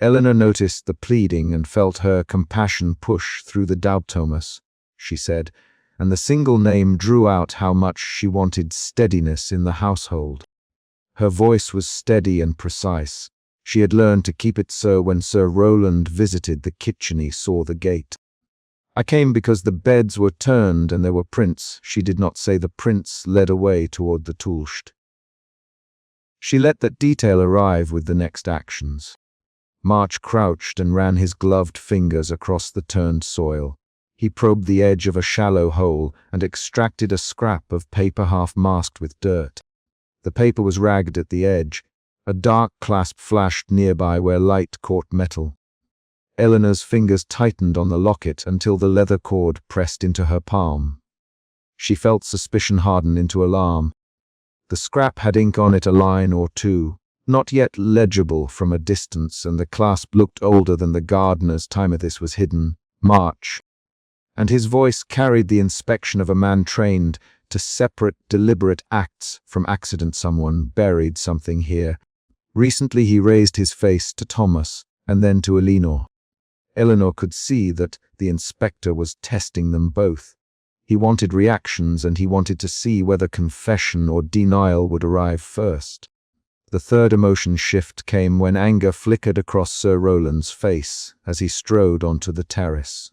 Eleanor noticed the pleading and felt her compassion push through the doubt. "Thomas," she said, and the single name drew out how much she wanted steadiness in the household. Her voice was steady and precise. She had learned to keep it so when Sir Roland visited the kitchen. He saw the gate. "I came because the beds were turned and there were prints." She did not say the prints led away toward the toolshed. She let that detail arrive with the next actions. March crouched and ran his gloved fingers across the turned soil. He probed the edge of a shallow hole and extracted a scrap of paper half masked with dirt. The paper was ragged at the edge. A dark clasp flashed nearby where light caught metal. Eleanor's fingers tightened on the locket until the leather cord pressed into her palm. She felt suspicion harden into alarm. The scrap had ink on it, a line or two, not yet legible from a distance, and the clasp looked older than the gardener's time. This was hidden. March. and his voice carried the inspection of a man trained to separate deliberate acts from accident. Someone buried something here. Recently he raised his face to Thomas and then to Eleanor. Eleanor could see that the inspector was testing them both. He wanted reactions, and he wanted to see whether confession or denial would arrive first. The third emotion shift came when anger flickered across Sir Rowland's face as he strode onto the terrace.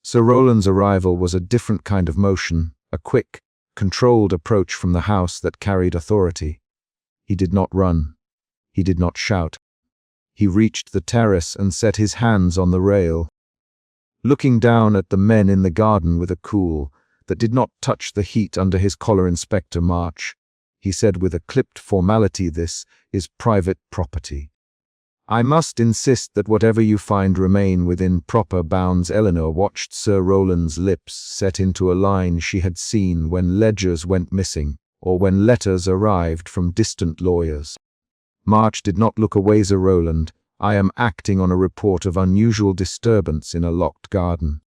Sir Rowland's arrival was a different kind of motion, a quick, controlled approach from the house that carried authority. He did not run. He did not shout. He reached the terrace and set his hands on the rail. Looking down at the men in the garden with a cool that did not touch the heat under his collar, Inspector March, he said with a clipped formality, "This is private property. I must insist that whatever you find remain within proper bounds." Eleanor watched Sir Rowland's lips set into a line she had seen when ledgers went missing or when letters arrived from distant lawyers. March did not look away. "Sir Rowland, I am acting on a report of unusual disturbance in a locked garden.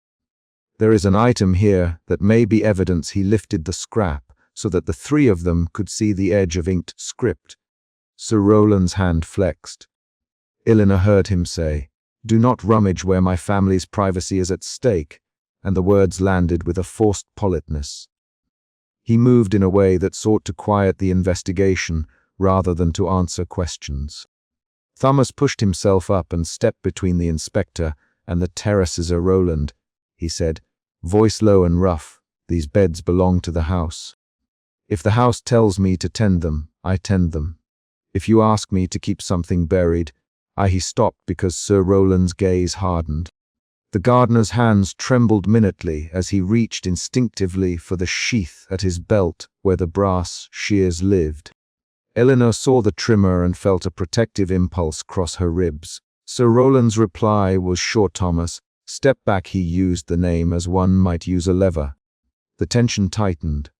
There is an item here that may be evidence." He lifted the scrap so that the three of them could see the edge of inked script. Sir Rowland's hand flexed. Eleanor heard him say, "Do not rummage where my family's privacy is at stake," and the words landed with a forced politeness. He moved in a way that sought to quiet the investigation rather than to answer questions. Thomas pushed himself up and stepped between the inspector and the terrace's Sir Rowland. He said, voice low and rough, "These beds belong to the house. If the house tells me to tend them, I tend them. If you ask me to keep something buried, He stopped because Sir Rowland's gaze hardened. The gardener's hands trembled minutely as he reached instinctively for the sheath at his belt where the brass shears lived. Eleanor saw the trimmer and felt a protective impulse cross her ribs. Sir Rowland's reply was short. "Thomas, step back." He used the name as one might use a lever. The tension tightened.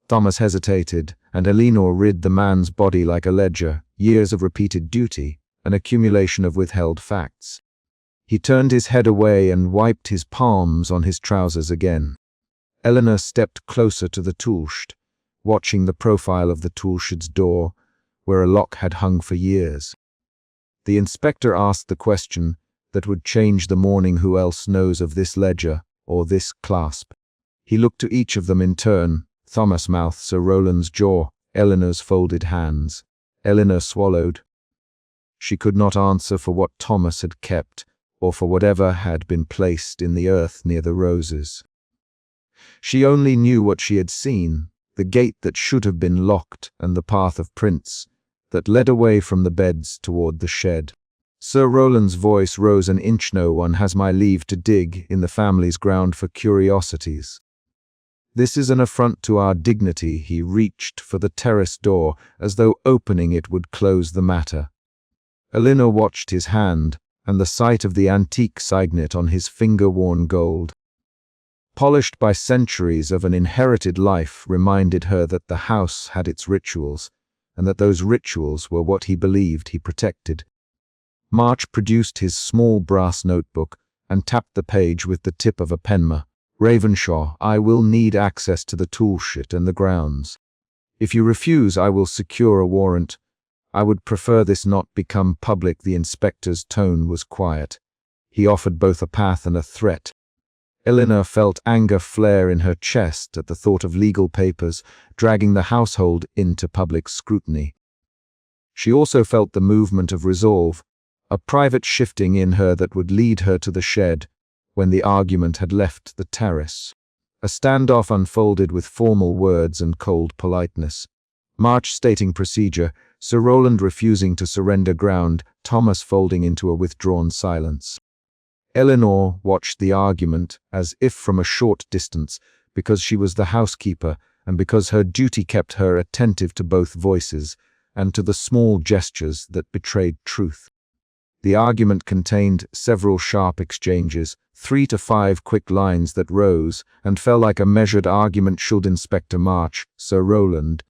Thomas hesitated, and Eleanor read the man's body like a ledger, years of repeated duty, an accumulation of withheld facts. He turned his head away and wiped his palms on his trousers again. Eleanor stepped closer to the toolshed, watching the profile of the toolshed's door, where a lock had hung for years. The inspector asked the question that would change the morning. "Who else knows of this ledger or this clasp?" He looked to each of them in turn. Thomas' mouth, Sir Rowland's jaw, Eleanor's folded hands. Eleanor swallowed. She could not answer for what Thomas had kept, or for whatever had been placed in the earth near the roses. She only knew what she had seen, the gate that should have been locked and the path of prints that led away from the beds toward the shed. Sir Rowland's voice rose an inch. "No one has my leave to dig in the family's ground for curiosities. This is an affront to our dignity." He reached for the terrace door as though opening it would close the matter. Eleanor watched his hand, and the sight of the antique signet on his finger-worn gold, polished by centuries of an inherited life, reminded her that the house had its rituals, and that those rituals were what he believed he protected. March produced his small brass notebook and tapped the page with the tip of a penma. "Ravenshaw, I will need access to the toolshed and the grounds. If you refuse, I will secure a warrant. I would prefer this not become public." The inspector's tone was quiet. He offered both a path and a threat. Eleanor felt anger flare in her chest at the thought of legal papers dragging the household into public scrutiny. She also felt the movement of resolve, a private shifting in her that would lead her to the shed when the argument had left the terrace. A standoff unfolded with formal words and cold politeness. March stating procedure, Sir Rowland refusing to surrender ground, Thomas folding into a withdrawn silence. Eleanor watched the argument as if from a short distance, because she was the housekeeper and because her duty kept her attentive to both voices and to the small gestures that betrayed truth. The argument contained several sharp exchanges, 3 to 5 quick lines that rose and fell like a measured argument. "Should Inspector March, Sir Rowland.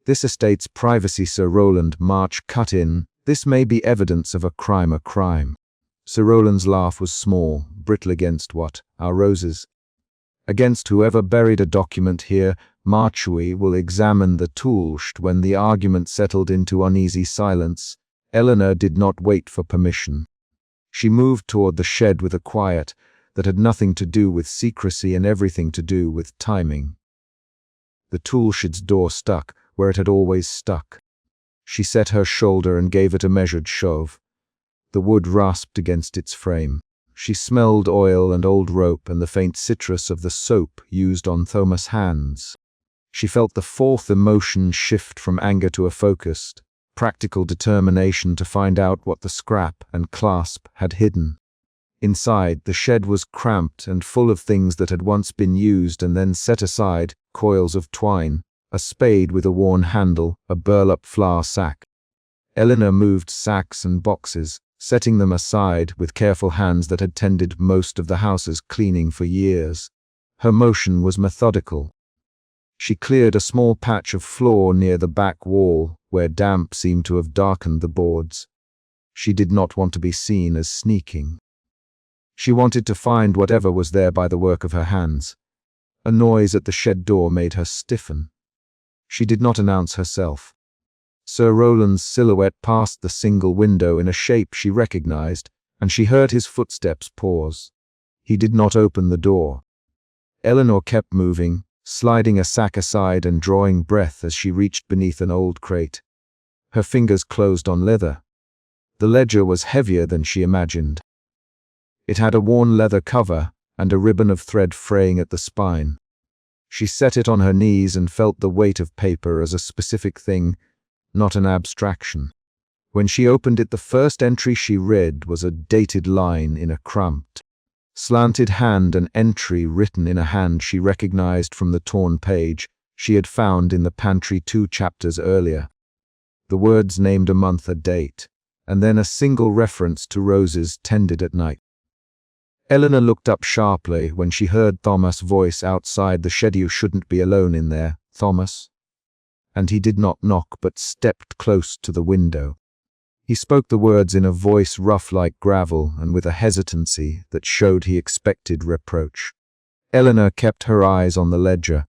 This estate's privacy." Sir Rowland. March cut in. "This may be evidence of a crime." "A crime." Sir Rowland's laugh was small, brittle. "Against what? Our roses?" Against whoever buried a document here, Marchui will examine the toolsht. When the argument settled into uneasy silence, Eleanor did not wait for permission. She moved toward the shed with a quiet that had nothing to do with secrecy and everything to do with timing. The toolshed's door stuck where it had always stuck. She set her shoulder and gave it a measured shove. The wood rasped against its frame. She smelled oil and old rope and the faint citrus of the soap used on Thomas' hands. She felt the fourth emotion shift from anger to a focused, practical determination to find out what the scrap and clasp had hidden. Inside, the shed was cramped and full of things that had once been used and then set aside: coils of twine, a spade with a worn handle, a burlap flour sack. Eleanor moved sacks and boxes, setting them aside with careful hands that had tended most of the house's cleaning for years. Her motion was methodical. She cleared a small patch of floor near the back wall, where damp seemed to have darkened the boards. She did not want to be seen as sneaking. She wanted to find whatever was there by the work of her hands. A noise at the shed door made her stiffen. She did not announce herself. Sir Rowland's silhouette passed the single window in a shape she recognized, and she heard his footsteps pause. He did not open the door. Eleanor kept moving, sliding a sack aside and drawing breath as she reached beneath an old crate. Her fingers closed on leather. The ledger was heavier than she imagined. It had a worn leather cover and a ribbon of thread fraying at the spine. She set it on her knees and felt the weight of paper as a specific thing, not an abstraction. When she opened it, the first entry she read was a dated line in a cramped, slanted hand, an entry written in a hand she recognized from the torn page she had found in the pantry 2 chapters earlier. The words named a month, a date, and then a single reference to roses tended at night. Eleanor looked up sharply when she heard Thomas' voice outside the shed. "You shouldn't be alone in there, Thomas." And he did not knock but stepped close to the window. He spoke the words in a voice rough like gravel and with a hesitancy that showed he expected reproach. Eleanor kept her eyes on the ledger.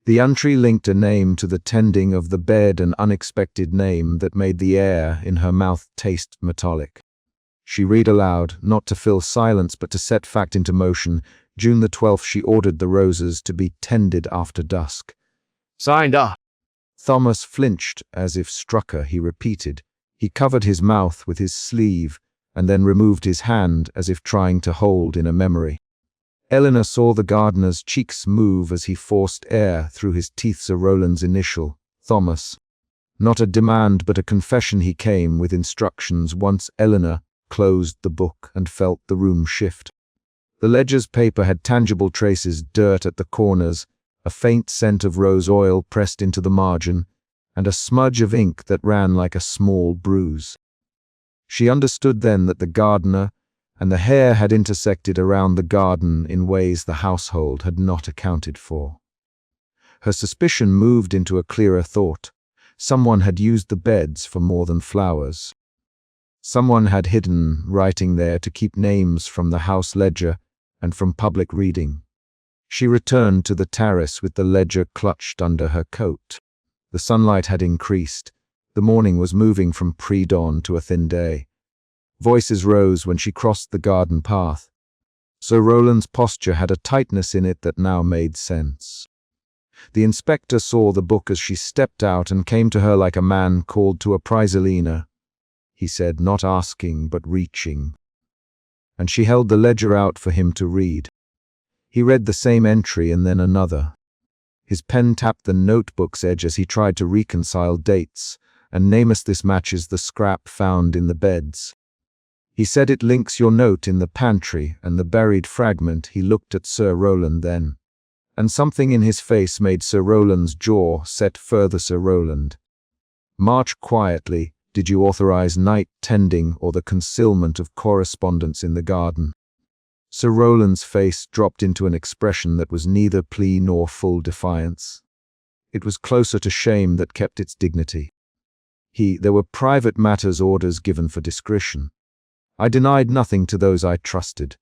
The entry linked a name to the tending of the bed, an unexpected name that made the air in her mouth taste metallic. She read aloud, not to fill silence but to set fact into motion. June the 12th, she ordered the roses to be tended after dusk. Signed up. Thomas flinched as if struck her. He repeated. He covered his mouth with his sleeve and then removed his hand as if trying to hold in a memory. Eleanor saw the gardener's cheeks move as he forced air through his teeth. Sir Rowland's initial, Thomas. Not a demand but a confession. He came with instructions. Once Eleanor closed the book and felt the room shift. The ledger's paper had tangible traces: dirt at the corners, a faint scent of rose oil pressed into the margin, and a smudge of ink that ran like a small bruise. She understood then that the gardener and the hare had intersected around the garden in ways the household had not accounted for. Her suspicion moved into a clearer thought. Someone had used the beds for more than flowers. Someone had hidden writing there to keep names from the house ledger and from public reading. She returned to the terrace with the ledger clutched under her coat. The sunlight had increased. The morning was moving from pre-dawn to a thin day. Voices rose when she crossed the garden path. Sir Rowland's posture had a tightness in it that now made sense. The inspector saw the book as she stepped out and came to her like a man called to a prize-arena. He said, not asking but reaching. And she held the ledger out for him to read. He read the same entry and then another. His pen tapped the notebook's edge as he tried to reconcile dates, and Namus, this matches the scrap found in the beds. He said it links your note in the pantry and the buried fragment. He looked at Sir Rowland then, and something in his face made Sir Rowland's jaw set further. Sir Rowland. March quietly. Did you authorize night tending or the concealment of correspondence in the garden? Sir Rowland's face dropped into an expression that was neither plea nor full defiance. It was closer to shame that kept its dignity. There were private matters, orders given for discretion. I denied nothing to those I trusted.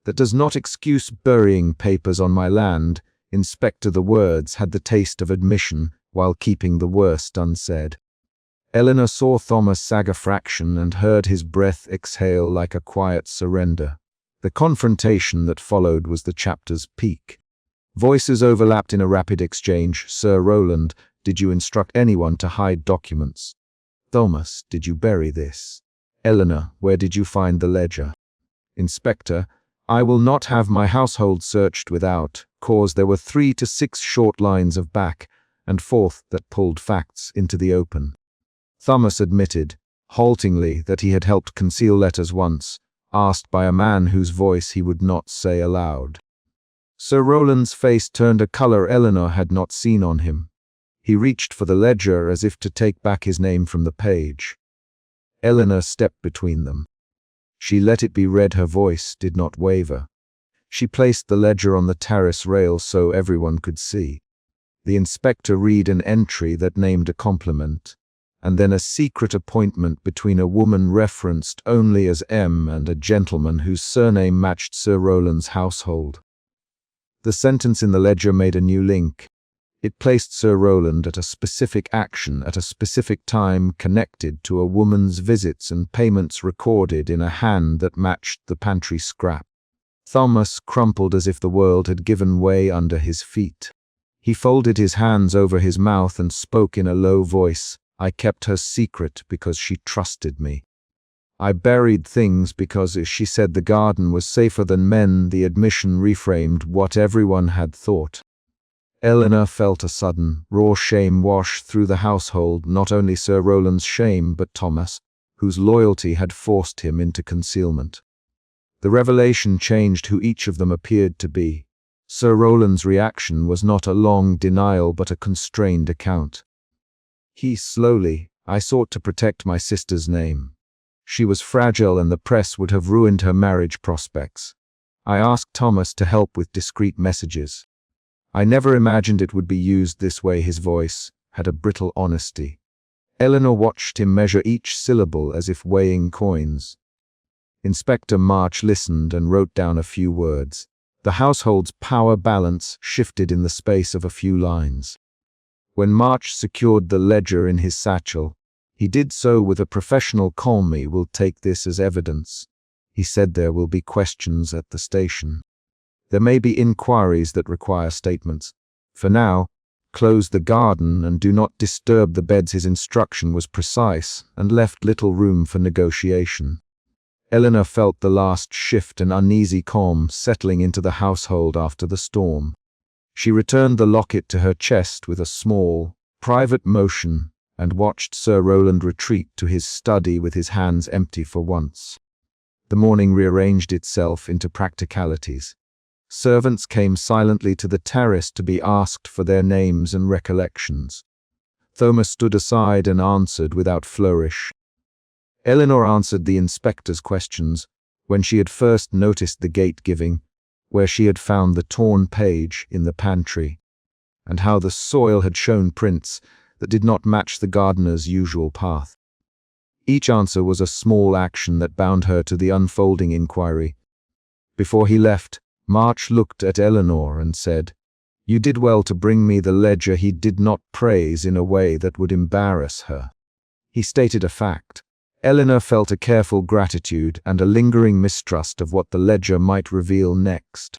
That does not excuse burying papers on my land. Inspector, the words had the taste of admission, while keeping the worst unsaid. Eleanor saw Thomas sag a fraction and heard his breath exhale like a quiet surrender. The confrontation that followed was the chapter's peak. Voices overlapped in a rapid exchange. Sir Rowland, did you instruct anyone to hide documents? Thomas, did you bury this? Eleanor, where did you find the ledger? Inspector, I will not have my household searched without cause. There were 3 to 6 short lines of back and forth that pulled facts into the open. Thomas admitted, haltingly, that he had helped conceal letters once, asked by a man whose voice he would not say aloud. Sir Rowland's face turned a color Eleanor had not seen on him. He reached for the ledger as if to take back his name from the page. Eleanor stepped between them. She let it be read. Her voice did not waver. She placed the ledger on the terrace rail so everyone could see. The inspector read an entry that named a compliment, and then a secret appointment between a woman referenced only as M and a gentleman whose surname matched Sir Rowland's household. The sentence in the ledger made a new link. It placed Sir Rowland at a specific action at a specific time connected to a woman's visits and payments recorded in a hand that matched the pantry scrap. Thomas crumpled as if the world had given way under his feet. He folded his hands over his mouth and spoke in a low voice. I kept her secret because she trusted me. I buried things because she said the garden was safer than men. The admission reframed what everyone had thought. Eleanor felt a sudden, raw shame wash through the household, not only Sir Rowland's shame, but Thomas, whose loyalty had forced him into concealment. The revelation changed who each of them appeared to be. Sir Rowland's reaction was not a long denial but a constrained account. I sought to protect my sister's name. She was fragile and the press would have ruined her marriage prospects. I asked Thomas to help with discreet messages. I never imagined it would be used this way. His voice had a brittle honesty. Eleanor watched him measure each syllable as if weighing coins. Inspector March listened and wrote down a few words. The household's power balance shifted in the space of a few lines. When March secured the ledger in his satchel, he did so with a professional calm. "We will take this as evidence," he said. "There will be questions at the station. There may be inquiries that require statements. For now, close the garden and do not disturb the beds." His instruction was precise and left little room for negotiation. Eleanor felt the last shift, an uneasy calm settling into the household after the storm. She returned the locket to her chest with a small, private motion and watched Sir Rowland retreat to his study with his hands empty for once. The morning rearranged itself into practicalities. Servants came silently to the terrace to be asked for their names and recollections. Thomas stood aside and answered without flourish. Eleanor answered the inspector's questions when she had first noticed the gate giving, where she had found the torn page in the pantry, and how the soil had shown prints that did not match the gardener's usual path. Each answer was a small action that bound her to the unfolding inquiry. Before he left, March looked at Eleanor and said, "You did well to bring me the ledger." He did not praise in a way that would embarrass her. He stated a fact. Eleanor felt a careful gratitude and a lingering mistrust of what the ledger might reveal next.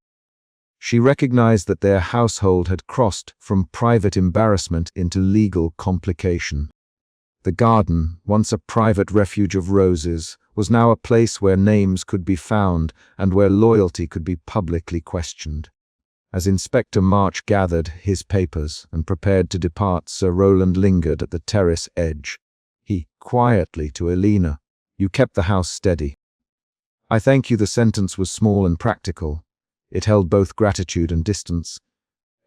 She recognized that their household had crossed from private embarrassment into legal complication. The garden, once a private refuge of roses, was now a place where names could be found and where loyalty could be publicly questioned. As Inspector March gathered his papers and prepared to depart, Sir Rowland lingered at the terrace edge. He, quietly to Elena, "You kept the house steady." "I thank you." The sentence was small and practical. It held both gratitude and distance.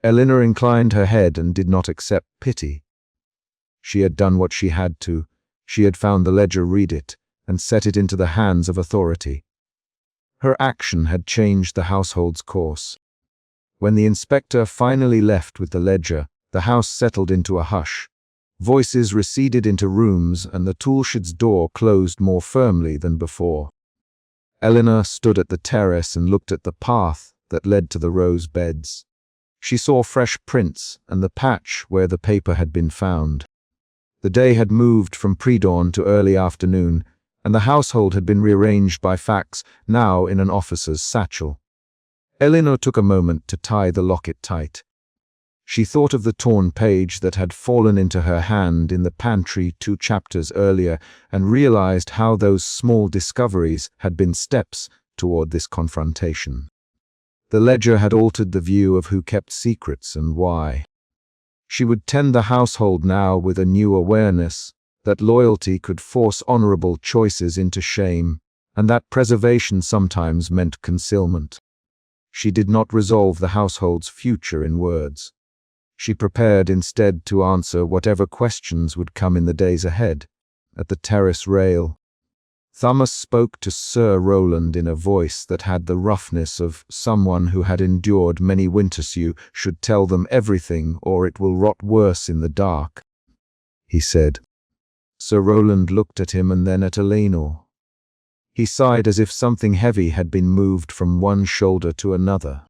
Elena inclined her head and did not accept pity. She had done what she had to. She had found the ledger, read it, and set it into the hands of authority. Her action had changed the household's course. When the inspector finally left with the ledger, the house settled into a hush. Voices receded into rooms and the toolshed's door closed more firmly than before. Eleanor stood at the terrace and looked at the path that led to the rose beds. She saw fresh prints and the patch where the paper had been found. The day had moved from pre-dawn to early afternoon, and the household had been rearranged by Fax, now in an officer's satchel. Eleanor took a moment to tie the locket tight. She thought of the torn page that had fallen into her hand in the pantry 2 chapters earlier and realized how those small discoveries had been steps toward this confrontation. The ledger had altered the view of who kept secrets and why. She would tend the household now with a new awareness that loyalty could force honorable choices into shame, and that preservation sometimes meant concealment. She did not resolve the household's future in words. She prepared instead to answer whatever questions would come in the days ahead. At the terrace rail, Thomas spoke to Sir Rowland in a voice that had the roughness of someone who had endured many winters. "You should tell them everything, or it will rot worse in the dark," he said. Sir Rowland looked at him and then at Eleanor. He sighed as if something heavy had been moved from one shoulder to another.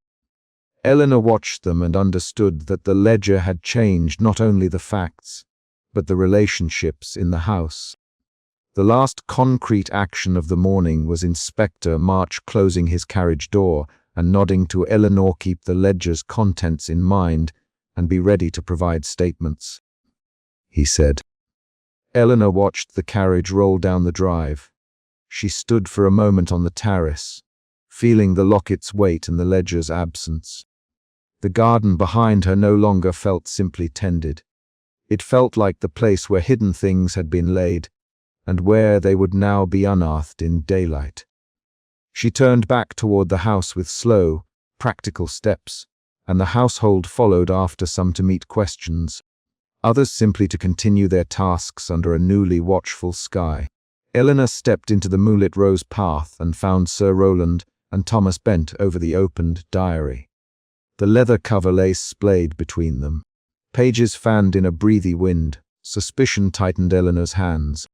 Eleanor watched them and understood that the ledger had changed not only the facts, but the relationships in the house. The last concrete action of the morning was Inspector March closing his carriage door and nodding to Eleanor, "Keep the ledger's contents in mind and be ready to provide statements," he said. Eleanor watched the carriage roll down the drive. She stood for a moment on the terrace, feeling the locket's weight and the ledger's absence. The garden behind her no longer felt simply tended. It felt like the place where hidden things had been laid, and where they would now be unearthed in daylight. She turned back toward the house with slow, practical steps, and the household followed after, some to meet questions, others simply to continue their tasks under a newly watchful sky. Eleanor stepped into the moonlit rose path and found Sir Rowland and Thomas bent over the opened diary. The leather cover lay splayed between them. Pages fanned in a breathy wind. Suspicion tightened Eleanor's hands.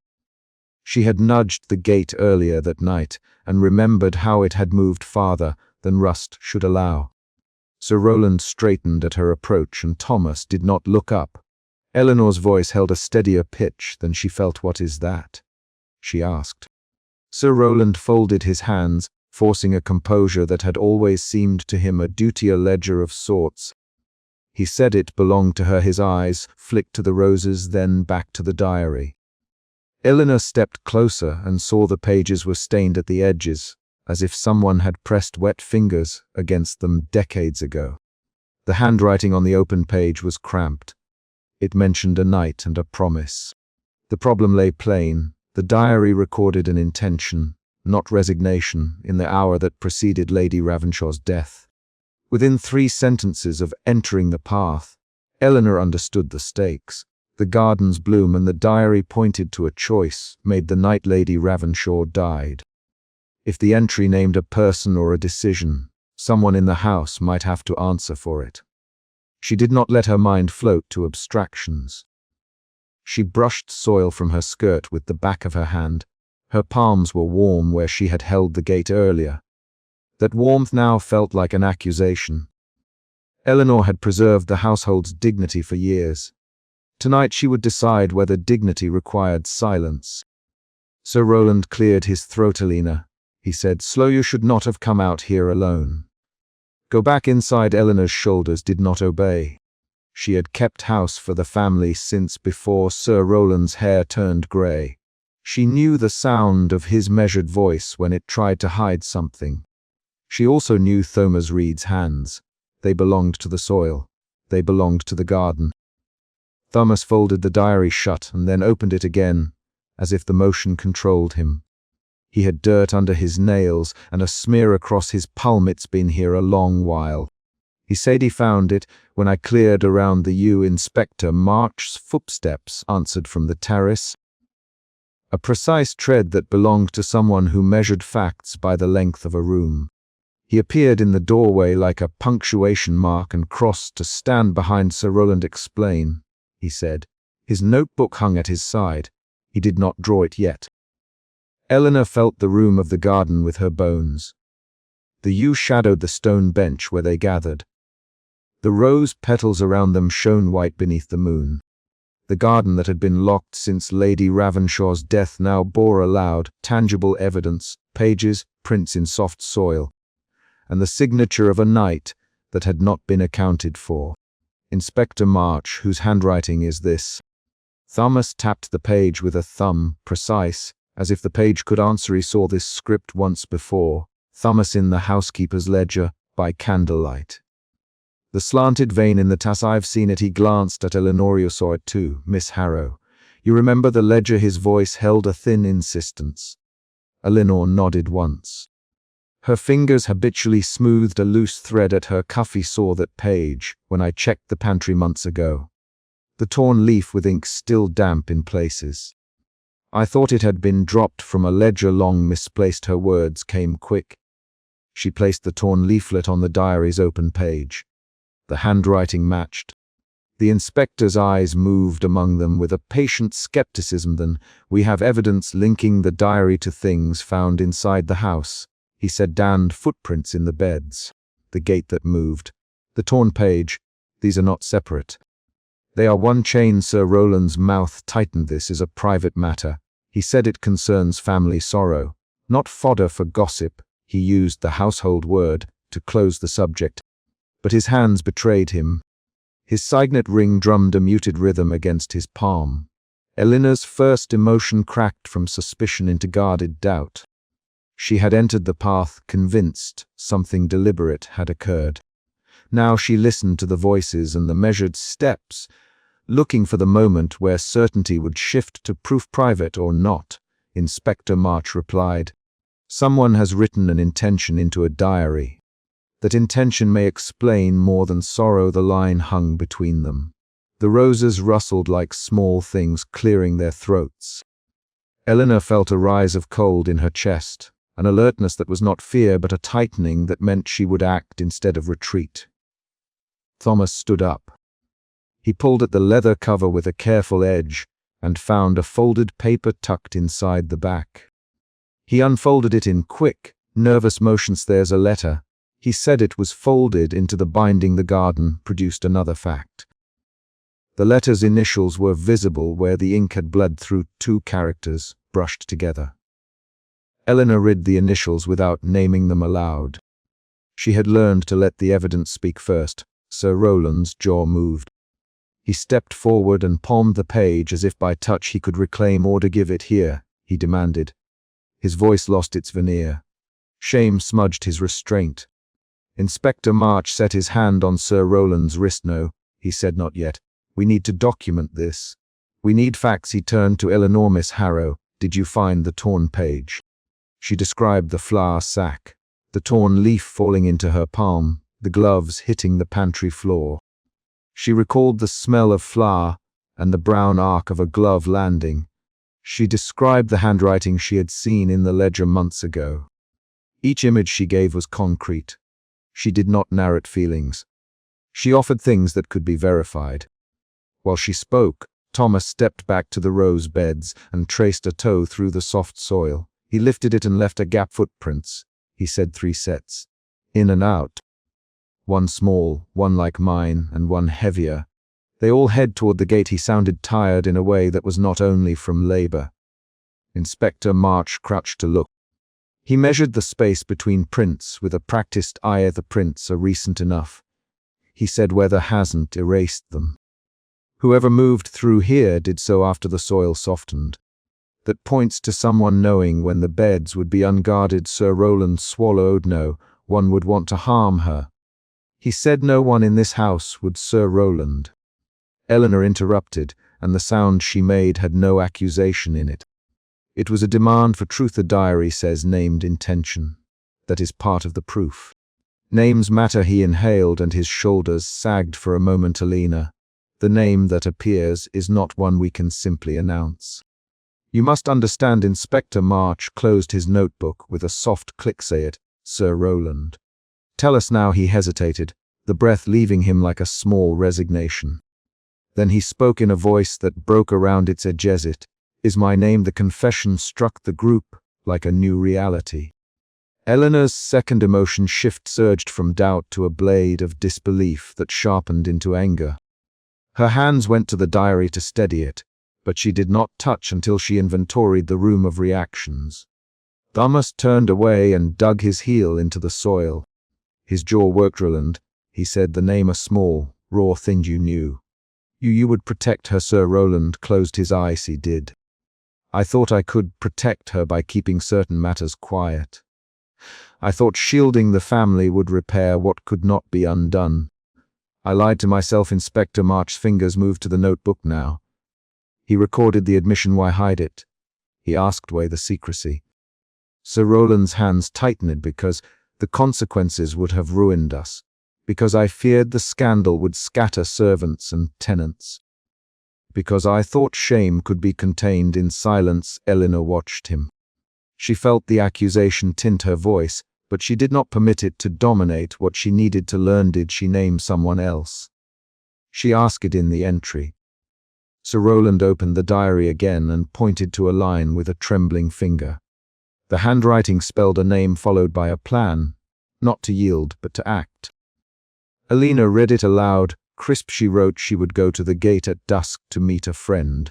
She had nudged the gate earlier that night and remembered how it had moved farther than rust should allow. Sir Rowland straightened at her approach and Thomas did not look up. Eleanor's voice held a steadier pitch than she felt. "What is that?" she asked. Sir Rowland folded his hands, forcing a composure that had always seemed to him a duty, a ledger of sorts. He said it belonged to her. His eyes flicked to the roses, then back to the diary. Eleanor stepped closer and saw the pages were stained at the edges, as if someone had pressed wet fingers against them decades ago. The handwriting on the open page was cramped. It mentioned a night and a promise. The problem lay plain. The diary recorded an intention, not resignation, in the hour that preceded Lady Ravenshaw's death. Within 3 sentences of entering the path, Eleanor understood the stakes. The garden's bloom and the diary pointed to a choice made the night Lady Ravenshaw died. If the entry named a person or a decision, someone in the house might have to answer for it. She did not let her mind float to abstractions. She brushed soil from her skirt with the back of her hand. Her palms were warm where she had held the gate earlier. That warmth now felt like an accusation. Eleanor had preserved the household's dignity for years. Tonight she would decide whether dignity required silence. Sir Rowland cleared his throat. "Eleanor," he said, "slow. You should not have come out here alone." Go back inside. Eleanor's shoulders did not obey. She had kept house for the family since before Sir Rowland's hair turned grey. She knew the sound of his measured voice when it tried to hide something. She also knew Thomas Reed's hands. They belonged to the soil. They belonged to the garden. Thomas folded the diary shut and then opened it again, as if the motion controlled him. He had dirt under his nails and a smear across his palm. "It's been here a long while. He said he found it when I cleared around the U." Inspector March's footsteps answered from the terrace. A precise tread that belonged to someone who measured facts by the length of a room. He appeared in the doorway like a punctuation mark and crossed to stand behind Sir Rowland. "Explain," he said. His notebook hung at his side. He did not draw it yet. Eleanor felt the room of the garden with her bones. The yew shadowed the stone bench where they gathered. The rose petals around them shone white beneath the moon. The garden that had been locked since Lady Ravenshaw's death now bore aloud tangible evidence, pages, prints in soft soil, and the signature of a night that had not been accounted for. Inspector March, whose handwriting is this? Thomas tapped the page with a thumb, precise, as if the page could answer. He saw this script once before. Thomas in the housekeeper's ledger, by candlelight. The slanted vein in the tass. I've seen it. He glanced at Eleanor. You saw it too, Miss Harrow. You remember the ledger? His voice held a thin insistence. Eleanor nodded once. Her fingers habitually smoothed a loose thread at her cuff. He saw that page when I checked the pantry months ago. The torn leaf with ink still damp in places. I thought it had been dropped from a ledger long misplaced. Her words came quick. She placed the torn leaflet on the diary's open page. The handwriting matched. The inspector's eyes moved among them with a patient skepticism. Then, we have evidence linking the diary to things found inside the house, he said. Damned footprints in the beds, the gate that moved, the torn page. These are not separate. They are one chain. Sir Rowland's mouth tightened. This is a private matter. He said it concerns family sorrow, not fodder for gossip. He used the household word to close the subject, but his hands betrayed him. His signet ring drummed a muted rhythm against his palm. Eleanor's first emotion cracked from suspicion into guarded doubt. She had entered the path convinced something deliberate had occurred. Now she listened to the voices and the measured steps, looking for the moment where certainty would shift to proof. Private or not, Inspector March replied. Someone has written an intention into a diary. That intention may explain more than sorrow. The line hung between them. The roses rustled like small things clearing their throats. Eleanor felt a rise of cold in her chest, an alertness that was not fear but a tightening that meant she would act instead of retreat. Thomas stood up. He pulled at the leather cover with a careful edge and found a folded paper tucked inside the back. He unfolded it in quick, nervous motions. There's a letter. He said it was folded into the binding. The garden produced another fact. The letter's initials were visible where the ink had bled through. 2 characters, brushed together. Eleanor read the initials without naming them aloud. She had learned to let the evidence speak first. Sir Rowland's jaw moved. He stepped forward and palmed the page as if by touch he could reclaim order. Give it here, he demanded. His voice lost its veneer. Shame smudged his restraint. Inspector March set his hand on Sir Rowland's wrist. No, he said, not yet. We need to document this. We need facts. He turned to Eleanor. Miss Harrow, did you find the torn page? She described the flour sack, the torn leaf falling into her palm, the gloves hitting the pantry floor. She recalled the smell of flour and the brown arc of a glove landing. She described the handwriting she had seen in the ledger months ago. Each image she gave was concrete. She did not narrate feelings. She offered things that could be verified. While she spoke, Thomas stepped back to the rose beds and traced a toe through the soft soil. He lifted it and left a gap. Footprints, he said. 3 sets. In and out. One small, one like mine, and one heavier. They all head toward the gate. He sounded tired in a way that was not only from labor. Inspector March crouched to look. He measured the space between prints with a practiced eye. The prints are recent enough. He said. Weather hasn't erased them. Whoever moved through here did so after the soil softened. That points to someone knowing when the beds would be unguarded. Sir Rowland swallowed. No one would want to harm her. He said. No one in this house would. Sir Rowland. Eleanor interrupted, and the sound she made had no accusation in it. It was a demand for truth. The diary says named intention. That is part of the proof. Names matter. He inhaled and his shoulders sagged for a moment. Elena, the name that appears is not one we can simply announce. You must understand. Inspector March closed his notebook with a soft click. Say it, Sir Rowland. Tell us now. He hesitated, the breath leaving him like a small resignation. Then he spoke in a voice that broke around its edges. It is my name. The confession struck the group, like a new reality. Eleanor's second emotion shift surged from doubt to a blade of disbelief that sharpened into anger. Her hands went to the diary to steady it, but she did not touch until she inventoried the room of reactions. Thomas turned away and dug his heel into the soil. His jaw worked. Roland, he said, the name a small, raw thing you knew. You would protect her, Sir Roland closed his eyes. He did. I thought I could protect her by keeping certain matters quiet. I thought shielding the family would repair what could not be undone. I lied to myself. Inspector March's fingers moved to the notebook now. He recorded the admission. Why hide it? He asked. Why the secrecy? Sir Roland's hands tightened because the consequences would have ruined us, because I feared the scandal would scatter servants and tenants, because I thought shame could be contained in silence. Eleanor watched him. She felt the accusation tint her voice, but she did not permit it to dominate what she needed to learn. Did she name someone else? She asked it in the entry. Sir Roland opened the diary again and pointed to a line with a trembling finger. The handwriting spelled a name followed by a plan, not to yield, but to act. Alina read it aloud. Crisp, she wrote she would go to the gate at dusk to meet a friend.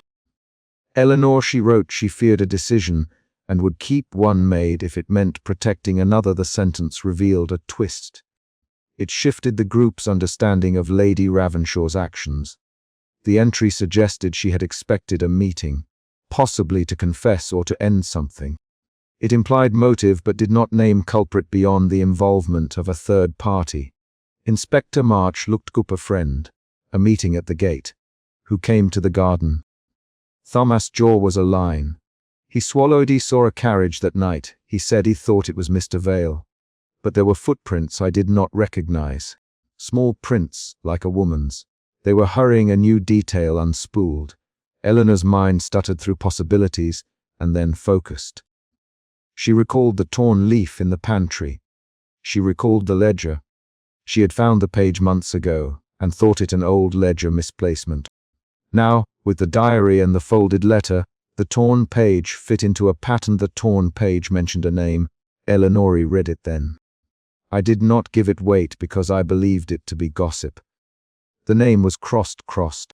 Eleanor, she wrote she feared a decision and would keep one made if it meant protecting another. The sentence revealed a twist. It shifted the group's understanding of Lady Ravenshaw's actions. The entry suggested she had expected a meeting, possibly to confess or to end something. It implied motive but did not name culprit beyond the involvement of a third party. Inspector March looked up a friend, a meeting at the gate, who came to the garden. Thomas' jaw was a line. He swallowed. He saw a carriage that night. He said he thought it was Mr. Vale. But there were footprints I did not recognize. Small prints, like a woman's. They were hurrying, a new detail unspooled. Eleanor's mind stuttered through possibilities and then focused. She recalled the torn leaf in the pantry. She recalled the ledger. She had found the page months ago and thought it an old ledger misplacement. Now, with the diary and the folded letter, the torn page fit into a pattern. The torn page mentioned a name. Eleanor read it then. I did not give it weight because I believed it to be gossip. The name was crossed.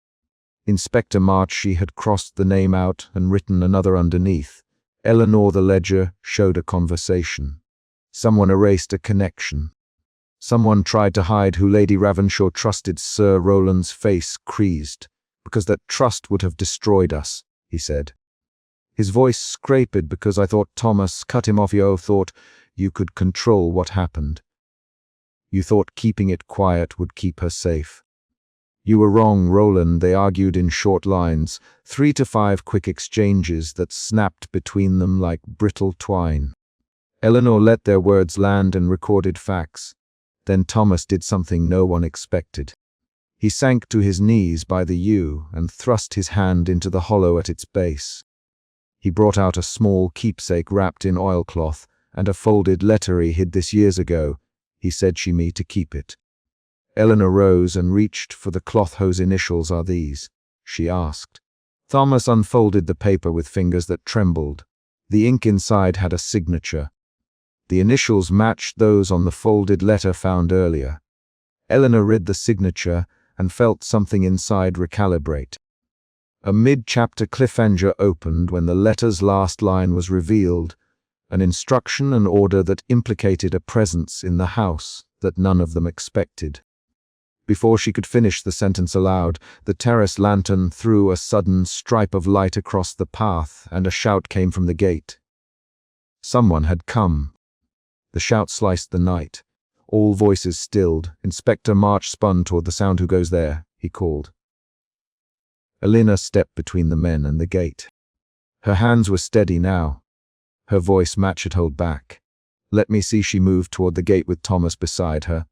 Inspector March, she had crossed the name out and written another underneath. Eleanor, the ledger showed a conversation. Someone erased a connection. Someone tried to hide who Lady Ravenshaw trusted. Sir Roland's face creased. Because that trust would have destroyed us, he said. His voice scraped. Because I thought Thomas cut him off. You thought you could control what happened. You thought keeping it quiet would keep her safe. You were wrong, Roland, they argued in short lines, 3 to 5 quick exchanges that snapped between them like brittle twine. Eleanor let their words land and recorded facts. Then Thomas did something no one expected. He sank to his knees by the yew and thrust his hand into the hollow at its base. He brought out a small keepsake wrapped in oilcloth and a folded letter. He hid this years ago. He said she me to keep it. Eleanor rose and reached for the cloth. Whose initials are these? She asked. Thomas unfolded the paper with fingers that trembled. The ink inside had a signature. The initials matched those on the folded letter found earlier. Eleanor read the signature and felt something inside recalibrate. A mid-chapter cliffhanger opened when the letter's last line was revealed, an instruction and order that implicated a presence in the house that none of them expected. Before she could finish the sentence aloud, the terrace lantern threw a sudden stripe of light across the path, and a shout came from the gate. Someone had come. The shout sliced the night. All voices stilled. Inspector March spun toward the sound. Who goes there? He called. Elena stepped between the men and the gate. Her hands were steady now. Her voice matched. Hold back. Let me see. She moved toward the gate with Thomas beside her.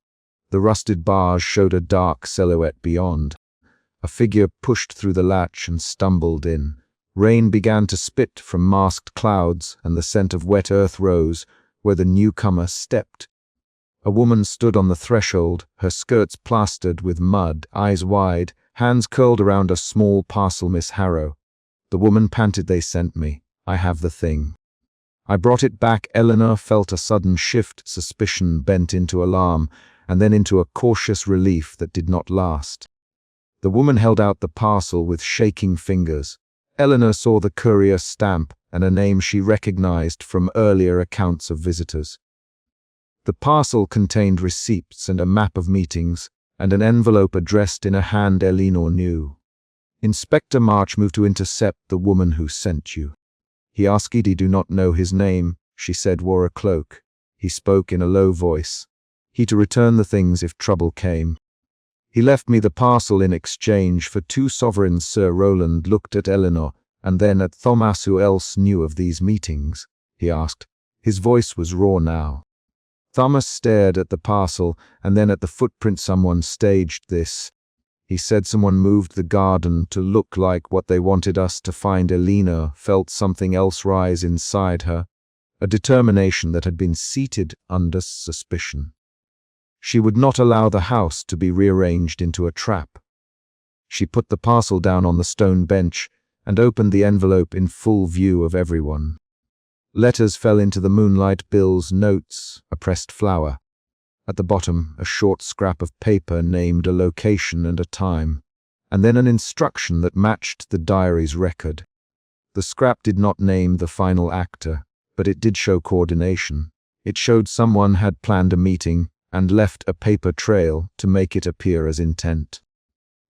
The rusted bars showed a dark silhouette beyond. A figure pushed through the latch and stumbled in. Rain began to spit from masked clouds, and the scent of wet earth rose where the newcomer stepped. A woman stood on the threshold, her skirts plastered with mud, eyes wide, hands curled around a small parcel. Miss Harrow. The woman panted. They sent me. I have the thing. I brought it back. Eleanor felt a sudden shift, suspicion bent into alarm, and then into a cautious relief that did not last. The woman held out the parcel with shaking fingers. Eleanor saw the courier stamp and a name she recognized from earlier accounts of visitors. The parcel contained receipts and a map of meetings, and an envelope addressed in a hand Eleanor knew. Inspector March moved to intercept the woman who sent you. He asked he do not know his name, she said wore a cloak. He spoke in a low voice. He to return the things if trouble came. He left me the parcel in exchange for 2 sovereigns. Sir Roland looked at Eleanor, and then at Thomas. Who else knew of these meetings? He asked. His voice was raw now. Thomas stared at the parcel, and then at the footprint. Someone staged this. He said someone moved the garden to look like what they wanted us to find. Eleanor felt something else rise inside her, a determination that had been seated under suspicion. She would not allow the house to be rearranged into a trap. She put the parcel down on the stone bench and opened the envelope in full view of everyone. Letters fell into the moonlight. Bills, notes, a pressed flower. At the bottom, a short scrap of paper named a location and a time, and then an instruction that matched the diary's record. The scrap did not name the final actor, but it did show coordination. It showed someone had planned a meeting and left a paper trail to make it appear as intent.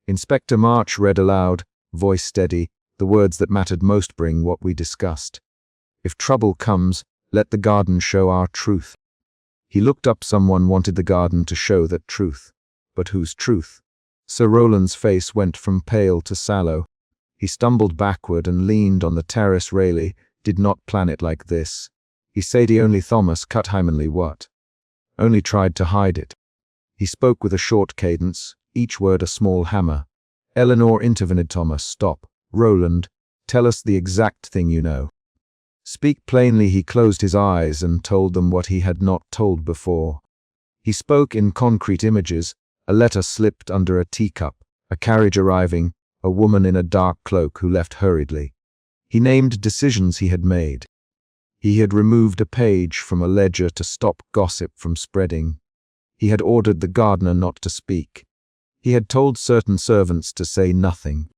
Inspector March read aloud, voice steady, the words that mattered most. Bring what we discussed. If trouble comes, let the garden show our truth. He looked up. Someone wanted the garden to show that truth. But whose truth? Sir Roland's face went from pale to sallow. He stumbled backward and leaned on the terrace railing. Did not plan it like this. He said he only Thomas cut Hymanly what? Only tried to hide it. He spoke with a short cadence, each word a small hammer. Eleanor intervened. Thomas, stop. Roland, tell us the exact thing you know. Speak plainly. He closed his eyes and told them what he had not told before. He spoke in concrete images. A letter slipped under a teacup, a carriage arriving, a woman in a dark cloak who left hurriedly. He named decisions he had made. He had removed a page from a ledger to stop gossip from spreading. He had ordered the gardener not to speak. He had told certain servants to say nothing.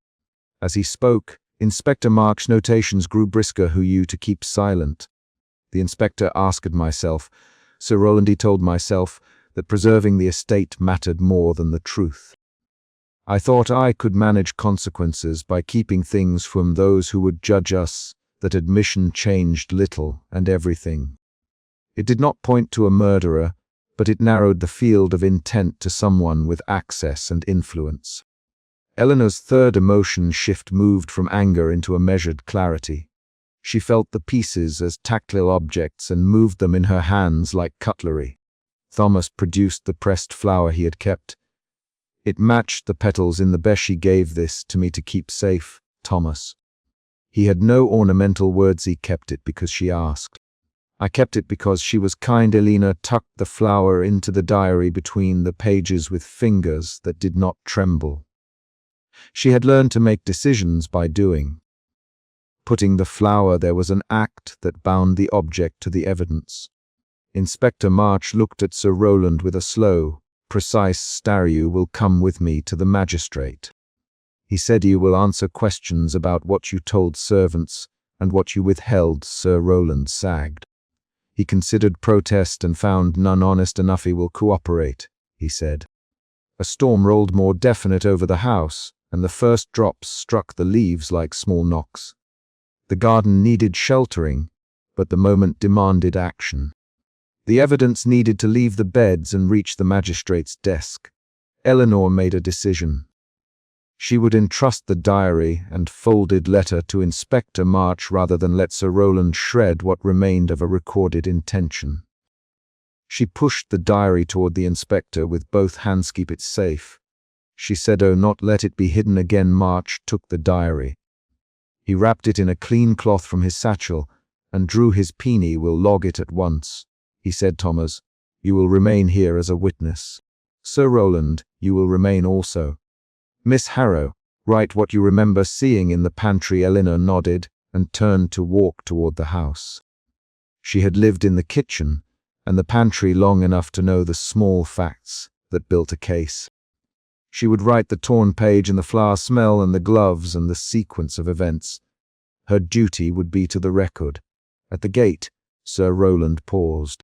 As he spoke, Inspector March's notations grew brisker. Who you to keep silent? The inspector asked myself. Sir Roland, he told myself that preserving the estate mattered more than the truth. I thought I could manage consequences by keeping things from those who would judge us. That admission changed little and everything. It did not point to a murderer, but it narrowed the field of intent to someone with access and influence. Eleanor's third emotion shift moved from anger into a measured clarity. She felt the pieces as tactile objects and moved them in her hands like cutlery. Thomas produced the pressed flower he had kept. It matched the petals in the best. She gave this to me to keep safe, Thomas. He had no ornamental words. He kept it because she asked. I kept it because she was kind. Eleanor tucked the flower into the diary between the pages with fingers that did not tremble. She had learned to make decisions by doing. Putting the flower there was an act that bound the object to the evidence. Inspector March looked at Sir Roland with a slow, precise stare. You will come with me to the magistrate. He said you will answer questions about what you told servants and what you withheld. Sir Roland sagged. He considered protest and found none honest enough. He will cooperate, he said. A storm rolled more definite over the house, and the first drops struck the leaves like small knocks. The garden needed sheltering, but the moment demanded action. The evidence needed to leave the beds and reach the magistrate's desk. Eleanor made a decision. She would entrust the diary and folded letter to Inspector March rather than let Sir Roland shred what remained of a recorded intention. She pushed the diary toward the inspector with both hands. Keep it safe, she said. Oh, not let it be hidden again. March took the diary. He wrapped it in a clean cloth from his satchel and drew his peony. Will log it at once, he said. Thomas, you will remain here as a witness. Sir Roland, you will remain also. Miss Harrow, write what you remember seeing in the pantry. Eleanor nodded and turned to walk toward the house. She had lived in the kitchen and the pantry long enough to know the small facts that built a case. She would write the torn page and the flour smell and the gloves and the sequence of events. Her duty would be to the record. At the gate, Sir Rowland paused.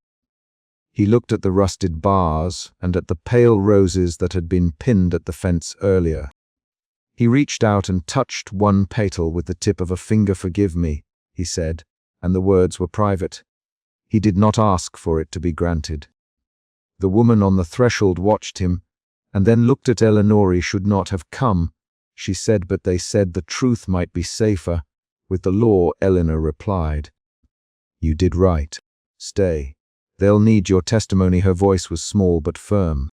He looked at the rusted bars and at the pale roses that had been pinned at the fence earlier. He reached out and touched one petal with the tip of a finger. "Forgive me," he said, and the words were private. He did not ask for it to be granted. The woman on the threshold watched him, and then looked at Eleanor. "He should not have come," she said, "but they said the truth might be safer with the law." Eleanor replied, "You did right. Stay. They'll need your testimony." Her voice was small but firm.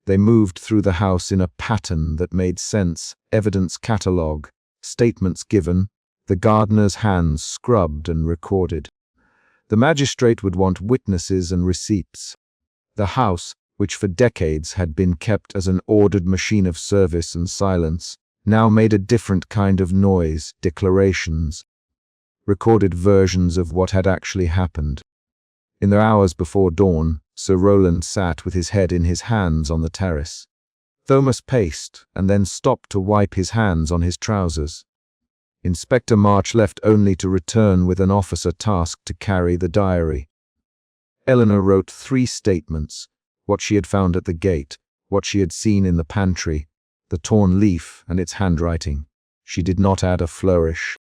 They moved through the house in a pattern that made sense. Evidence catalogue, statements given, the gardener's hands scrubbed and recorded. The magistrate would want witnesses and receipts. The house, which for decades had been kept as an ordered machine of service and silence, now made a different kind of noise. Declarations, recorded versions of what had actually happened. In the hours before dawn, Sir Rowland sat with his head in his hands on the terrace. Thomas paced and then stopped to wipe his hands on his trousers. Inspector March left only to return with an officer tasked to carry the diary. Eleanor wrote 3 statements: what she had found at the gate, what she had seen in the pantry, the torn leaf and its handwriting. She did not add a flourish.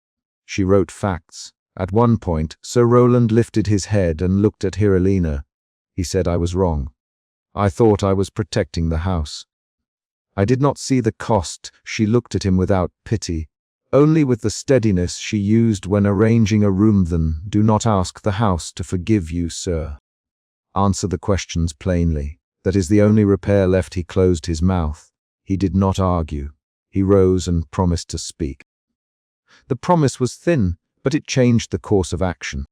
She wrote facts. At one point, Sir Rowland lifted his head and looked at Hirelina. He said, "I was wrong. I thought I was protecting the house. I did not see the cost." She looked at him without pity, only with the steadiness she used when arranging a room. "Then do not ask the house to forgive you, sir. Answer the questions plainly. That is the only repair left." He closed his mouth. He did not argue. He rose and promised to speak. The promise was thin, but it changed the course of action.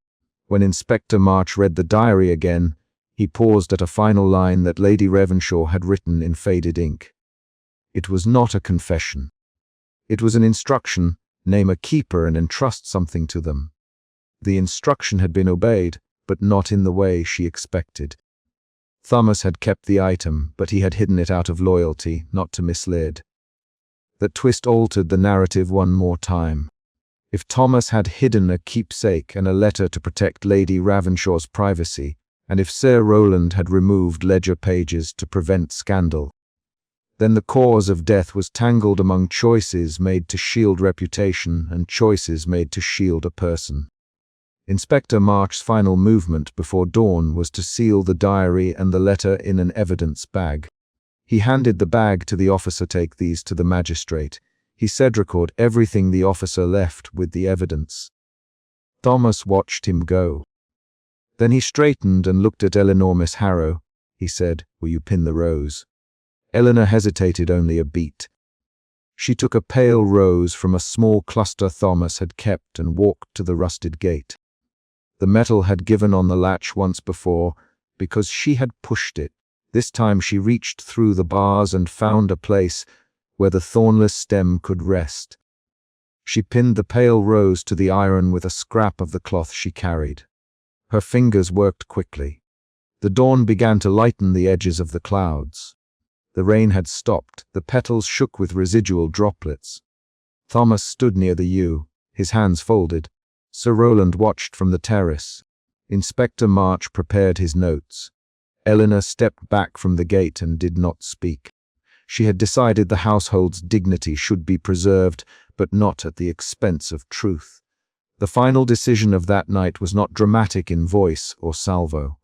When Inspector March read the diary again, he paused at a final line that Lady Ravenshaw had written in faded ink. It was not a confession. It was an instruction: name a keeper and entrust something to them. The instruction had been obeyed, but not in the way she expected. Thomas had kept the item, but he had hidden it out of loyalty, not to mislead. That twist altered the narrative one more time. If Thomas had hidden a keepsake and a letter to protect Lady Ravenshaw's privacy, and if Sir Rowland had removed ledger pages to prevent scandal, then the cause of death was tangled among choices made to shield reputation and choices made to shield a person. Inspector March's final movement before dawn was to seal the diary and the letter in an evidence bag. He handed the bag to the officer. "Take these to the magistrate," he said. "Record everything the officer left with the evidence." Thomas watched him go. Then he straightened and looked at Eleanor. "Miss Harrow," he said, "will you pin the rose?" Eleanor hesitated only a beat. She took a pale rose from a small cluster Thomas had kept and walked to the rusted gate. The metal had given on the latch once before, because she had pushed it. This time she reached through the bars and found a place where the thornless stem could rest. She pinned the pale rose to the iron with a scrap of the cloth she carried. Her fingers worked quickly. The dawn began to lighten the edges of the clouds. The rain had stopped. The petals shook with residual droplets. Thomas stood near the yew, his hands folded. Sir Rowland watched from the terrace. Inspector March prepared his notes. Eleanor stepped back from the gate and did not speak. She had decided the household's dignity should be preserved, but not at the expense of truth. The final decision of that night was not dramatic in voice or salvo.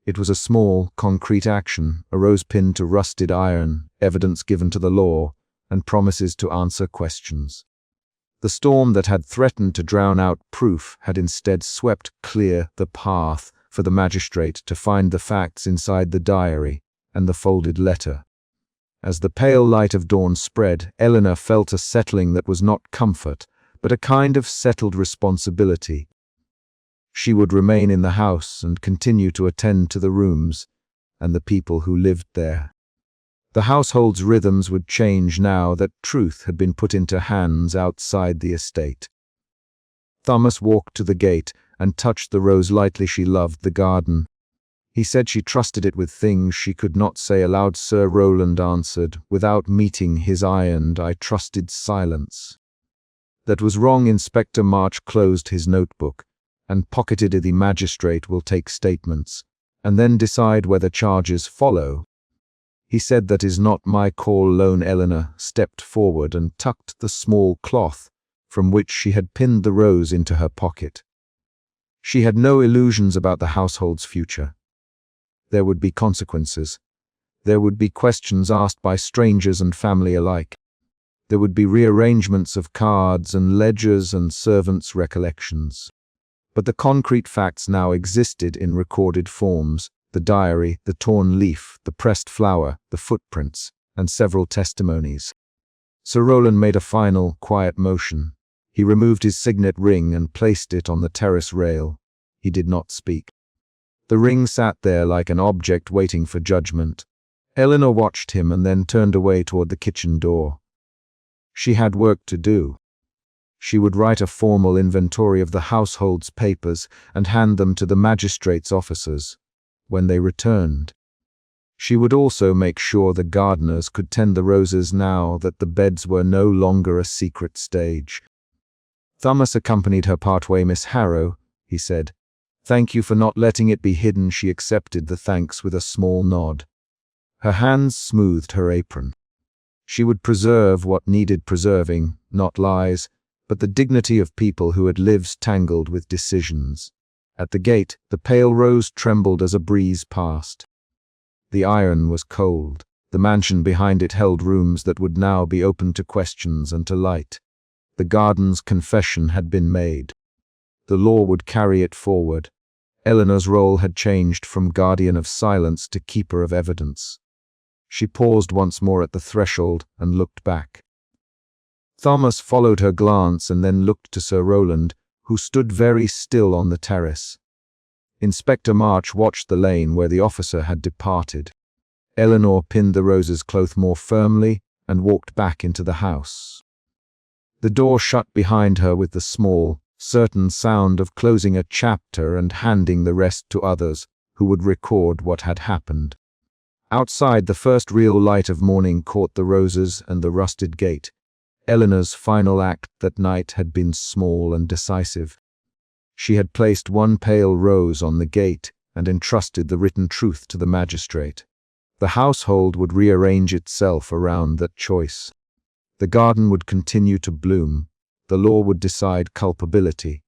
It was a small, concrete action: a rose pinned to rusted iron, evidence given to the law, and promises to answer questions. The storm that had threatened to drown out proof had instead swept clear the path for the magistrate to find the facts inside the diary and the folded letter. As the pale light of dawn spread, Eleanor felt a settling that was not comfort, but a kind of settled responsibility. She would remain in the house and continue to attend to the rooms and the people who lived there. The household's rhythms would change now that truth had been put into hands outside the estate. Thomas walked to the gate and touched the rose lightly. She loved the garden. He said she trusted it with things she could not say aloud. Sir Rowland answered, without meeting his eye, and I trusted silence. That was wrong. Inspector March closed his notebook and pocketed it. The magistrate will take statements and then decide whether charges follow. He said, that is not my call alone. Eleanor stepped forward and tucked the small cloth from which she had pinned the rose into her pocket. She had no illusions about the household's future. There would be consequences. There would be questions asked by strangers and family alike. There would be rearrangements of cards and ledgers and servants' recollections. But the concrete facts now existed in recorded forms: the diary, the torn leaf, the pressed flower, the footprints, and several testimonies. Sir Rowland made a final, quiet motion. He removed his signet ring and placed it on the terrace rail. He did not speak. The ring sat there like an object waiting for judgment. Eleanor watched him and then turned away toward the kitchen door. She had work to do. She would write a formal inventory of the household's papers and hand them to the magistrate's officers when they returned. She would also make sure the gardeners could tend the roses now that the beds were no longer a secret stage. Thomas accompanied her partway. Miss Harrow, he said, thank you for not letting it be hidden. She accepted the thanks with a small nod. Her hands smoothed her apron. She would preserve what needed preserving, not lies, but the dignity of people who had lives tangled with decisions. At the gate, the pale rose trembled as a breeze passed. The iron was cold. The mansion behind it held rooms that would now be open to questions and to light. The garden's confession had been made. The law would carry it forward. Eleanor's role had changed from guardian of silence to keeper of evidence. She paused once more at the threshold and looked back. Thomas followed her glance and then looked to Sir Rowland, who stood very still on the terrace. Inspector March watched the lane where the officer had departed. Eleanor pinned the rose's cloth more firmly and walked back into the house. The door shut behind her with the small, certain sound of closing a chapter and handing the rest to others who would record what had happened. Outside, the first real light of morning caught the roses and the rusted gate. Eleanor's final act that night had been small and decisive. She had placed one pale rose on the gate and entrusted the written truth to the magistrate. The household would rearrange itself around that choice. The garden would continue to bloom. The law would decide culpability,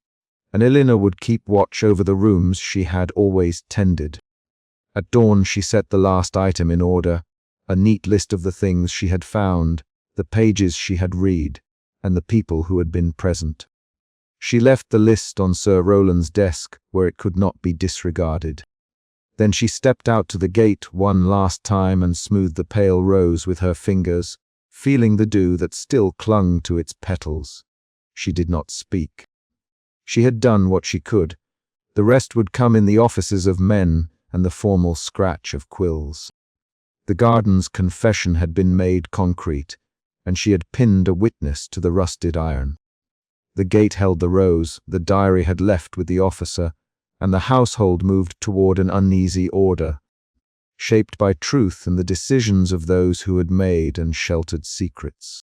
and Eleanor would keep watch over the rooms she had always tended. At dawn, she set the last item in order, a neat list of the things she had found, the pages she had read, and the people who had been present. She left the list on Sir Rowland's desk where it could not be disregarded. Then she stepped out to the gate one last time and smoothed the pale rose with her fingers, feeling the dew that still clung to its petals. She did not speak. She had done what she could. The rest would come in the offices of men and the formal scratch of quills. The garden's confession had been made concrete, and she had pinned a witness to the rusted iron. The gate held the rose, the diary had left with the officer, and the household moved toward an uneasy order, shaped by truth and the decisions of those who had made and sheltered secrets.